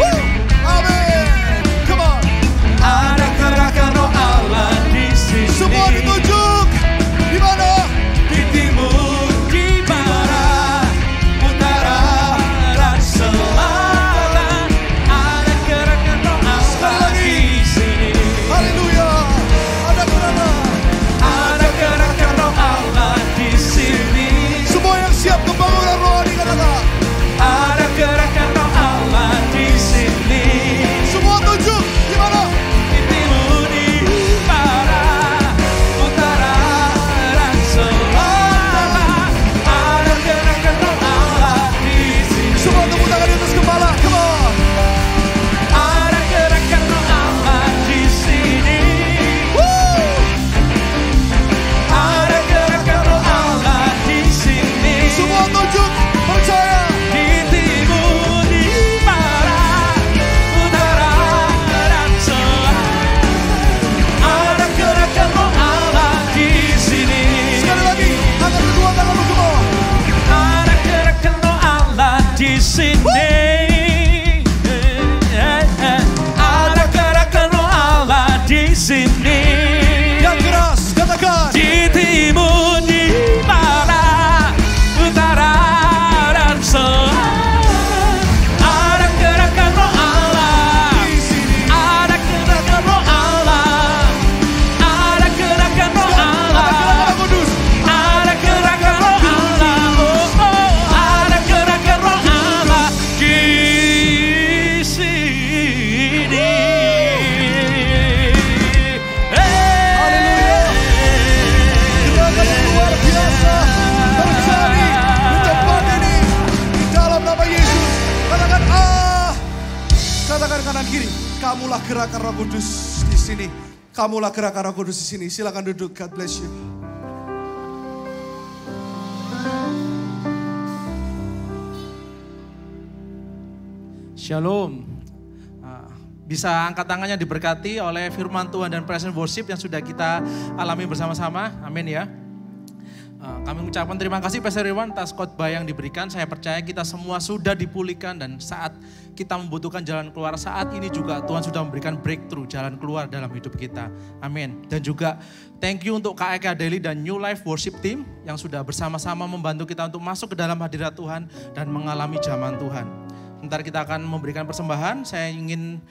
Amin. Come on. Ada gerakan roh Allah di sini. Semua ditunjuk. Di mana? Di timur, di barat, utara dan selatan. Ada gerakan roh Allah di sini. Haleluya. Ada gerakan roh Allah di sini. Semua yang siap pembangunan rohani katakan. Ada gerakan roh Allah di sini. Semua tunjuk. Di mana? Di timur, di barat, utara dan selatan. Ada gerakan roh Allah di sini. Semua tepuk tangan di atas kepala. Come on. Ada gerakan roh Allah di sini. Ada gerakan roh Allah di sini. Semua tunjuk. Percaya. Di timur, di barat, utara dan selatan. Ada gerakan roh Allah di sini. Sekali lagi, angkat kedua tanganmu, come on. Ada gerakan roh Allah di sini. Ada gerakan roh Allah di sini. Yang keras, katakan. Di timur, di barat, utara dan selatan. Ada gerakan roh Allah di sini. Ada gerakan roh Allah. Ada gerakan roh Allah. Ada gerakan roh Allah. Oh, oh. Ada gerakan roh Allah di sini. Haleluya. Gerakan yang luar biasa terjadi di tempat ini. Di dalam nama Yesus. Katakan katakan kanan kiri. Kamulah gerakan Roh Kudus di sini. Kamulah gerakan Roh Kudus di sini. Silakan duduk. God bless you. Shalom. Bisa angkat tangannya diberkati oleh firman Tuhan dan presence worship yang sudah kita alami bersama-sama. Amin ya. Kami mengucapkan terima kasih Pastor Irwan atas khotbah yang diberikan. Saya percaya kita semua sudah dipulihkan dan saat kita membutuhkan jalan keluar saat ini juga Tuhan sudah memberikan breakthrough, jalan keluar dalam hidup kita. Amin. Dan juga thank you untuk KEK Daily dan New Life Worship Team yang sudah bersama-sama membantu kita untuk masuk ke dalam hadirat Tuhan dan mengalami zaman Tuhan. Sebentar kita akan memberikan persembahan. Saya ingin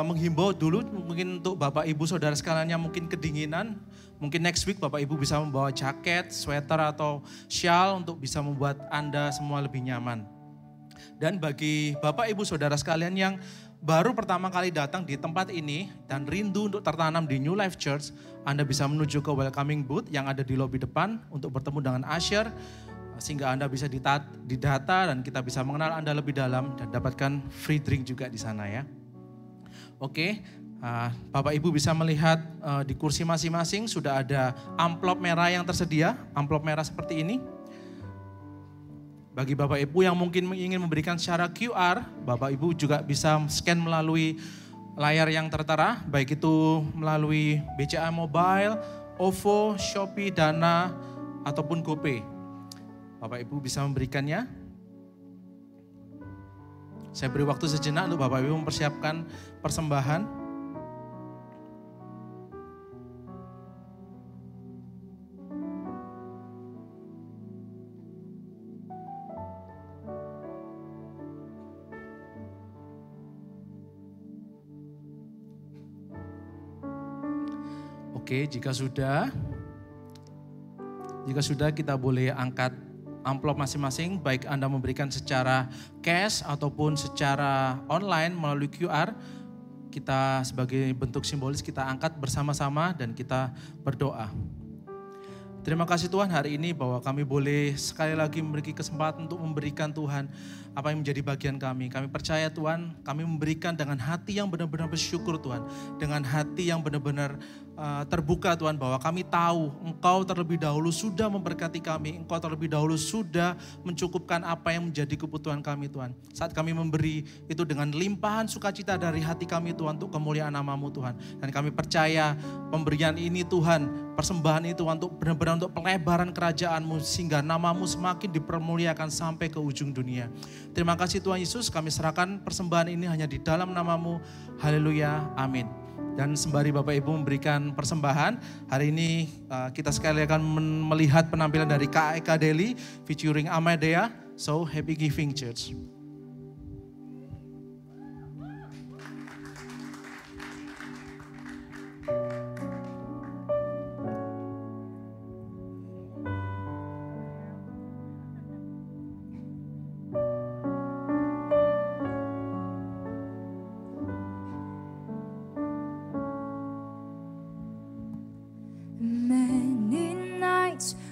menghimbau dulu mungkin untuk Bapak Ibu Saudara sekalian yang mungkin kedinginan. Mungkin next week Bapak Ibu bisa membawa jaket, sweater atau shawl untuk bisa membuat Anda semua lebih nyaman. Dan bagi Bapak Ibu Saudara sekalian yang baru pertama kali datang di tempat ini dan rindu untuk tertanam di New Life Church, Anda bisa menuju ke welcoming booth yang ada di lobi depan untuk bertemu dengan usher. Sehingga Anda bisa didata dan kita bisa mengenal Anda lebih dalam dan dapatkan free drink juga di sana ya. Oke, Bapak Ibu bisa melihat di kursi masing-masing sudah ada amplop merah yang tersedia, amplop merah seperti ini. Bagi Bapak Ibu yang mungkin ingin memberikan secara QR, Bapak Ibu juga bisa scan melalui layar yang tertera, baik itu melalui BCA Mobile OVO, Shopee, Dana, ataupun GoPay. Bapak Ibu bisa memberikannya. Saya beri waktu sejenak untuk Bapak Ibu mempersiapkan persembahan. Oke, jika sudah kita boleh angkat amplop masing-masing, baik Anda memberikan secara cash ataupun secara online melalui QR. Kita sebagai bentuk simbolis kita angkat bersama-sama dan kita berdoa. Terima kasih Tuhan hari ini bahwa kami boleh sekali lagi memiliki kesempatan untuk memberikan Tuhan apa yang menjadi bagian kami. Kami percaya Tuhan, kami memberikan dengan hati yang benar-benar bersyukur Tuhan. Dengan hati yang benar-benar terbuka Tuhan, bahwa kami tahu Engkau terlebih dahulu sudah memberkati kami. Engkau terlebih dahulu sudah mencukupkan apa yang menjadi kebutuhan kami Tuhan. Saat kami memberi itu dengan limpahan sukacita dari hati kami Tuhan untuk kemuliaan nama-Mu Tuhan. Dan kami percaya pemberian ini Tuhan, persembahan itu untuk benar-benar untuk pelebaran kerajaan-Mu sehingga nama-Mu semakin dipermuliakan sampai ke ujung dunia. Terima kasih Tuhan Yesus, kami serahkan persembahan ini hanya di dalam nama-Mu. Haleluya, amin. Dan sembari Bapak Ibu memberikan persembahan, hari ini kita sekali akan melihat penampilan dari KEK Delhi featuring Amadea. So happy giving church.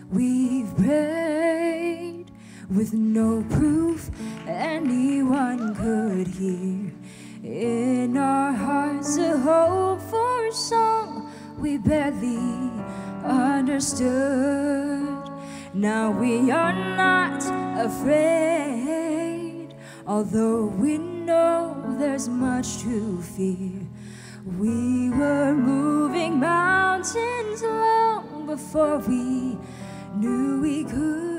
We've prayed with no proof anyone could hear. In our hearts a hope for a song we barely understood. Now we are not afraid, although we know there's much to fear. We were moving mountains long before we knew we could.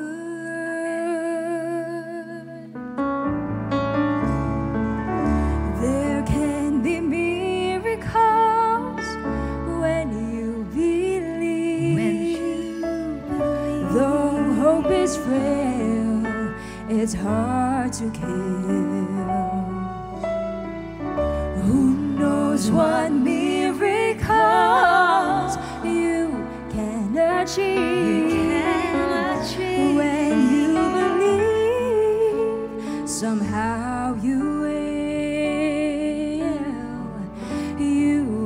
There can be miracles when you believe. Though hope is frail, it's hard to kill. Who knows what miracles you can achieve? When you believe, somehow you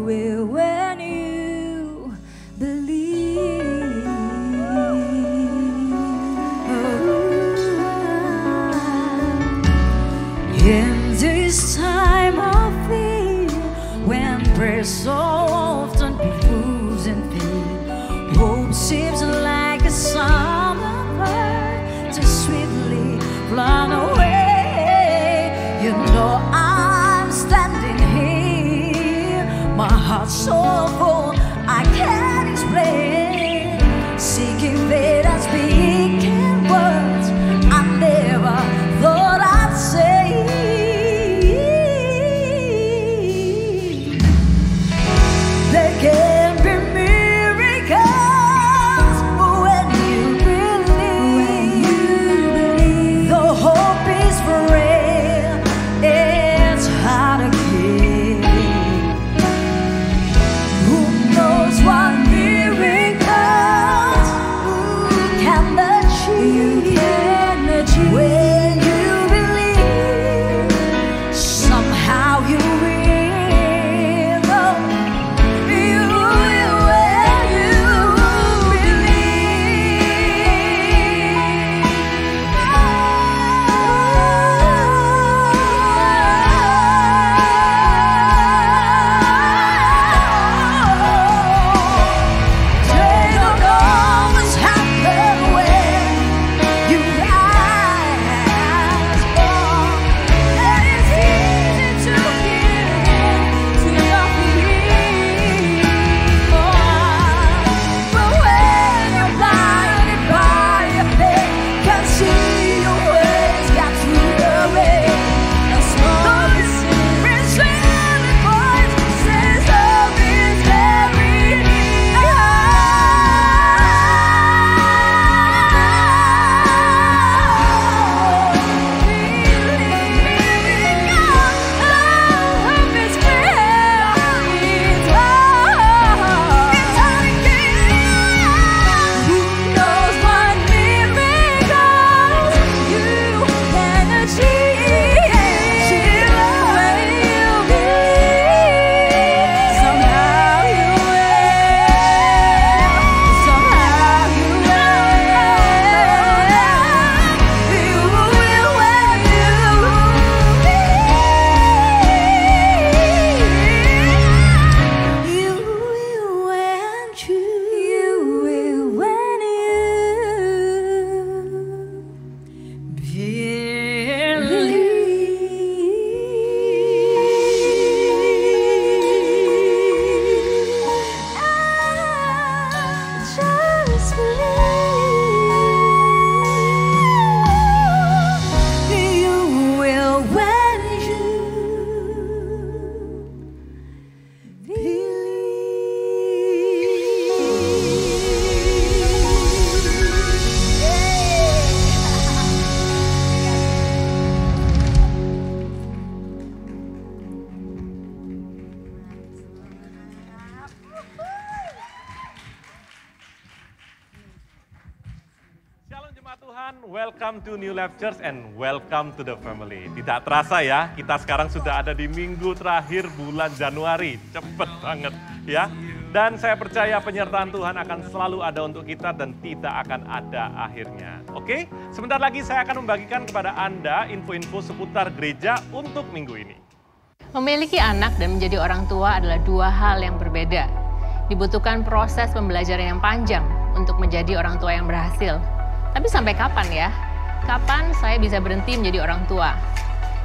will when you believe. In this time of fear, when prayer so often proves and fade, hope seems like a summer bird to swiftly fly away. You know I'm standing here, my heart's so full I can't explain, seeking faith and speaking words I never thought I'd say. There can be miracles when you believe. The hope is frail, it's hard to keep. Who teman-teman, welcome to New Life Church and welcome to the family. Tidak terasa ya, kita sekarang sudah ada di minggu terakhir bulan Januari. Cepet banget ya. Dan saya percaya penyertaan Tuhan akan selalu ada untuk kita dan tidak akan ada akhirnya. Oke, sebentar lagi saya akan membagikan kepada Anda info-info seputar gereja untuk minggu ini. Memiliki anak dan menjadi orang tua adalah dua hal yang berbeda. Dibutuhkan proses pembelajaran yang panjang untuk menjadi orang tua yang berhasil. Tapi sampai kapan ya? Kapan saya bisa berhenti menjadi orang tua?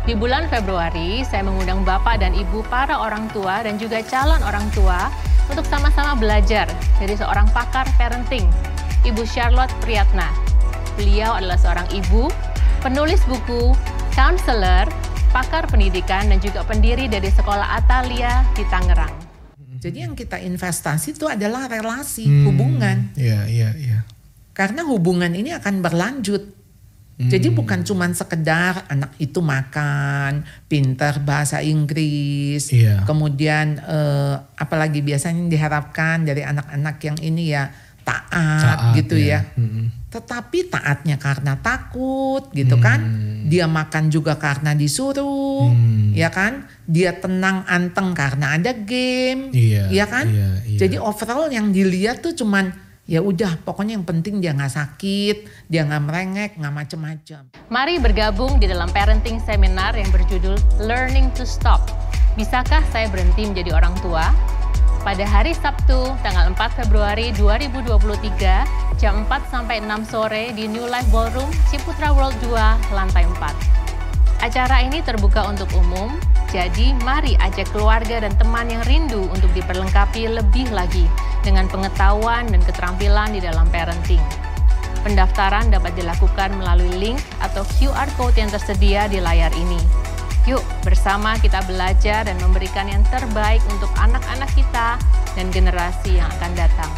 Di bulan Februari, saya mengundang Bapak dan Ibu para orang tua dan juga calon orang tua untuk sama-sama belajar dari seorang pakar parenting, Ibu Charlotte Priyatna. Beliau adalah seorang ibu, penulis buku, counselor, pakar pendidikan, dan juga pendiri dari Sekolah Atalia di Tangerang. Jadi yang kita investasi itu adalah relasi, hubungan. Iya. Karena hubungan ini akan berlanjut. Jadi bukan cuma sekedar anak itu makan, pintar bahasa Inggris, kemudian apalagi biasanya diharapkan dari anak-anak yang ini ya taat gitu ya. Tetapi taatnya karena takut gitu kan. Dia makan juga karena disuruh, ya kan. Dia tenang anteng karena ada game, ya kan. Jadi overall yang dilihat tuh cuman ya udah, pokoknya yang penting dia nggak sakit, dia nggak merengek, nggak macem-macem. Mari bergabung di dalam parenting seminar yang berjudul Learning to Stop. Bisakah saya berhenti menjadi orang tua? Pada hari Sabtu, tanggal 4 Februari 2023, jam 4 sampai 6 sore di New Life Ballroom, Ciputra World 2, lantai 4. Acara ini terbuka untuk umum, jadi mari ajak keluarga dan teman yang rindu untuk diperlengkapi lebih lagi dengan pengetahuan dan keterampilan di dalam parenting. Pendaftaran dapat dilakukan melalui link atau QR Code yang tersedia di layar ini. Yuk bersama kita belajar dan memberikan yang terbaik untuk anak-anak kita dan generasi yang akan datang.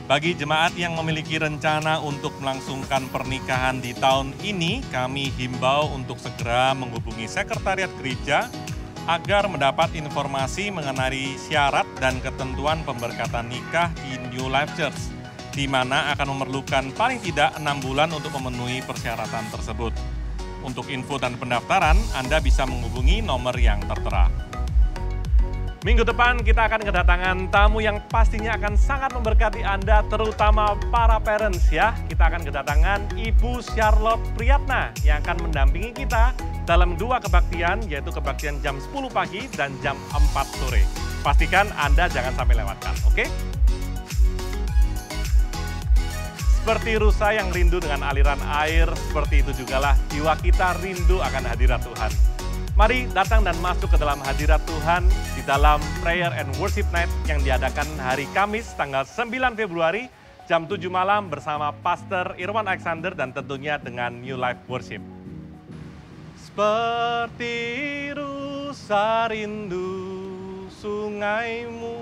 Bagi jemaat yang memiliki rencana untuk melangsungkan pernikahan di tahun ini, kami himbau untuk segera menghubungi sekretariat gereja agar mendapat informasi mengenai syarat dan ketentuan pemberkatan nikah di New Life Church, di mana akan memerlukan paling tidak 6 bulan untuk memenuhi persyaratan tersebut. Untuk info dan pendaftaran, Anda bisa menghubungi nomor yang tertera. Minggu depan kita akan kedatangan tamu yang pastinya akan sangat memberkati Anda, terutama para parents ya. Kita akan kedatangan Ibu Charlotte Priyatna yang akan mendampingi kita dalam 2 kebaktian, yaitu kebaktian jam 10 pagi dan jam 4 sore. Pastikan Anda jangan sampai lewatkan, oke? Seperti rusa yang rindu dengan aliran air, seperti itu jugalah jiwa kita rindu akan hadirat Tuhan. Mari datang dan masuk ke dalam hadirat Tuhan di dalam Prayer and Worship Night yang diadakan hari Kamis tanggal 9 Februari jam 7 malam bersama Pastor Irwan Alexander dan tentunya dengan New Life Worship. Seperti rusa rindu sungaimu.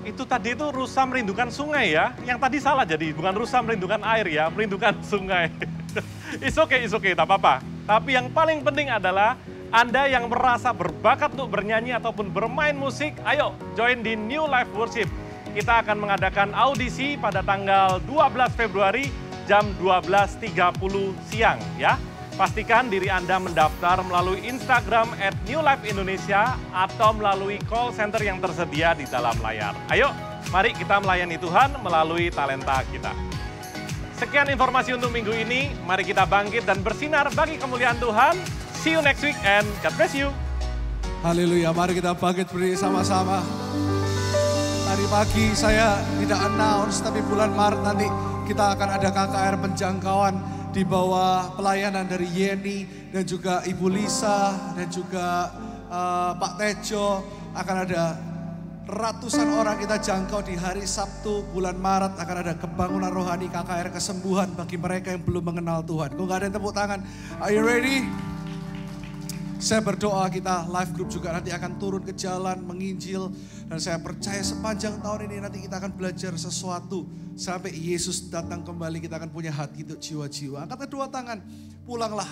Itu tadi itu rusa merindukan sungai ya. Yang tadi salah jadi bukan rusa merindukan air ya, merindukan sungai. It's okay, tak apa-apa. Tapi yang paling penting adalah Anda yang merasa berbakat untuk bernyanyi ataupun bermain musik, ayo join di New Life Worship. Kita akan mengadakan audisi pada tanggal 12 Februari jam 12.30 siang ya. Pastikan diri Anda mendaftar melalui Instagram @newlifeindonesia atau melalui call center yang tersedia di dalam layar. Ayo, mari kita melayani Tuhan melalui talenta kita. Sekian informasi untuk minggu ini, mari kita bangkit dan bersinar bagi kemuliaan Tuhan. See you next week and God bless you. Haleluya, mari kita bangkit berdiri sama-sama. Tadi pagi saya tidak announce, tapi bulan Maret nanti kita akan ada KKR penjangkauan di bawah pelayanan dari Yeni dan juga Ibu Lisa dan juga Pak Tejo. Akan ada ratusan orang kita jangkau di hari Sabtu bulan Maret. Akan ada kebangunan rohani KKR kesembuhan bagi mereka yang belum mengenal Tuhan. Kok gak ada yang tepuk tangan? Are you ready? Saya berdoa kita live group juga nanti akan turun ke jalan menginjil. Dan saya percaya sepanjang tahun ini nanti kita akan belajar sesuatu. Sampai Yesus datang kembali kita akan punya hati untuk jiwa-jiwa. Angkat kedua tangan, pulanglah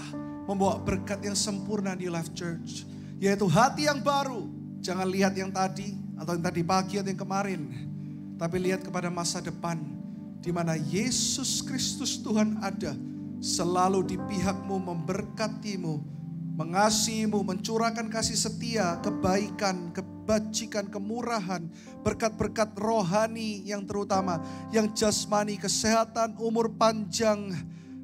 membawa berkat yang sempurna di Life Church. Yaitu hati yang baru, Jangan lihat yang tadi atau yang tadi pagi atau yang kemarin. Tapi lihat kepada masa depan di mana Yesus Kristus Tuhan ada. Selalu di pihakmu, memberkatimu, mengasihimu, mencurahkan kasih setia, kebaikan, kebajikan, kemurahan, berkat-berkat rohani yang terutama, yang jasmani, kesehatan, umur panjang,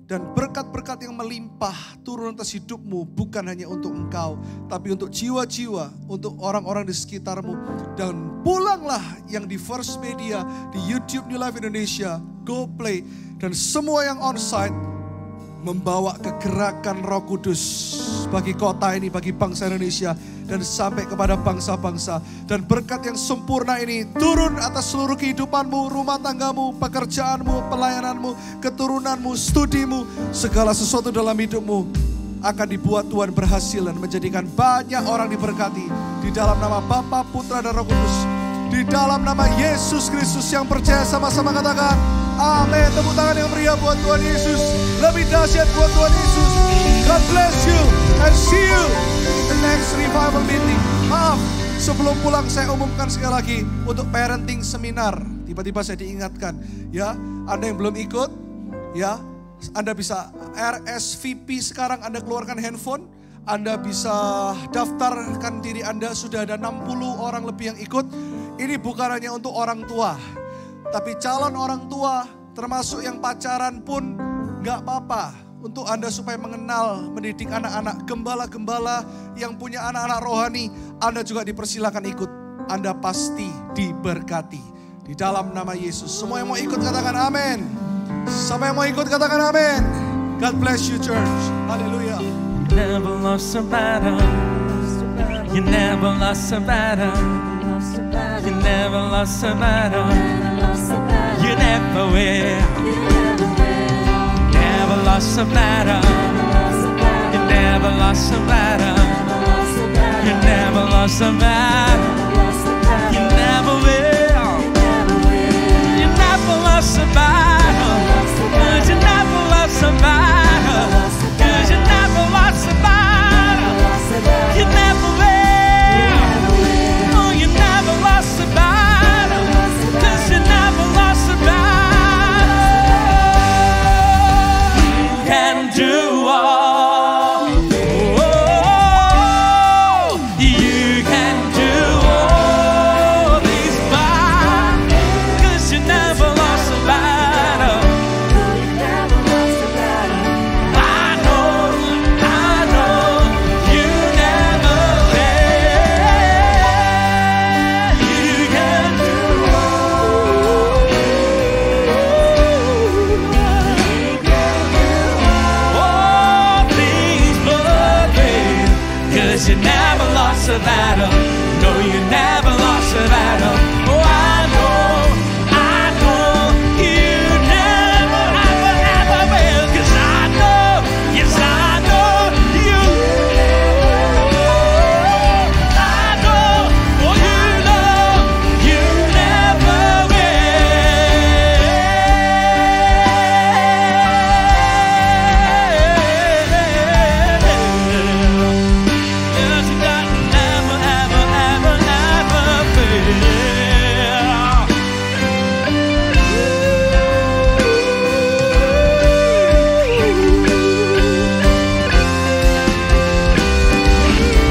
dan berkat-berkat yang melimpah turun atas hidupmu, bukan hanya untuk engkau, tapi untuk jiwa-jiwa, untuk orang-orang di sekitarmu. Dan pulanglah yang di First Media, di YouTube New Life Indonesia, Go Play, dan semua yang onsite, membawa kegerakan Roh Kudus bagi kota ini, bagi bangsa Indonesia, dan sampai kepada bangsa-bangsa. Dan berkat yang sempurna ini turun atas seluruh kehidupanmu, rumah tanggamu, pekerjaanmu, pelayananmu, keturunanmu, studimu, segala sesuatu dalam hidupmu akan dibuat Tuhan berhasil dan menjadikan banyak orang diberkati. Di dalam nama Bapa, Putra, dan Roh Kudus. Di dalam nama Yesus Kristus, yang percaya sama-sama katakan amin. Tepuk tangan yang meriah buat Tuhan Yesus. Lebih dahsyat buat Tuhan Yesus. God bless you and see you in the next revival meeting. Maaf, sebelum pulang saya umumkan sekali lagi untuk parenting seminar. Tiba-tiba saya diingatkan, ya, Anda yang belum ikut, ya, Anda bisa RSVP sekarang, Anda keluarkan handphone. Anda bisa daftarkan diri Anda, sudah ada 60 orang lebih yang ikut. Ini bukan hanya untuk orang tua, tapi calon orang tua, termasuk yang pacaran pun gak apa-apa. Untuk Anda supaya mengenal, mendidik anak-anak, gembala-gembala yang punya anak-anak rohani, Anda juga dipersilakan ikut. Anda pasti diberkati. Di dalam nama Yesus. Semua yang mau ikut katakan amin. Sampai yang mau ikut katakan amin. God bless you church. Haleluya. You never lost a battle. You never lost a battle. You never lost a battle. You never will. Never lost a battle. You never lost a battle. You never lost a battle.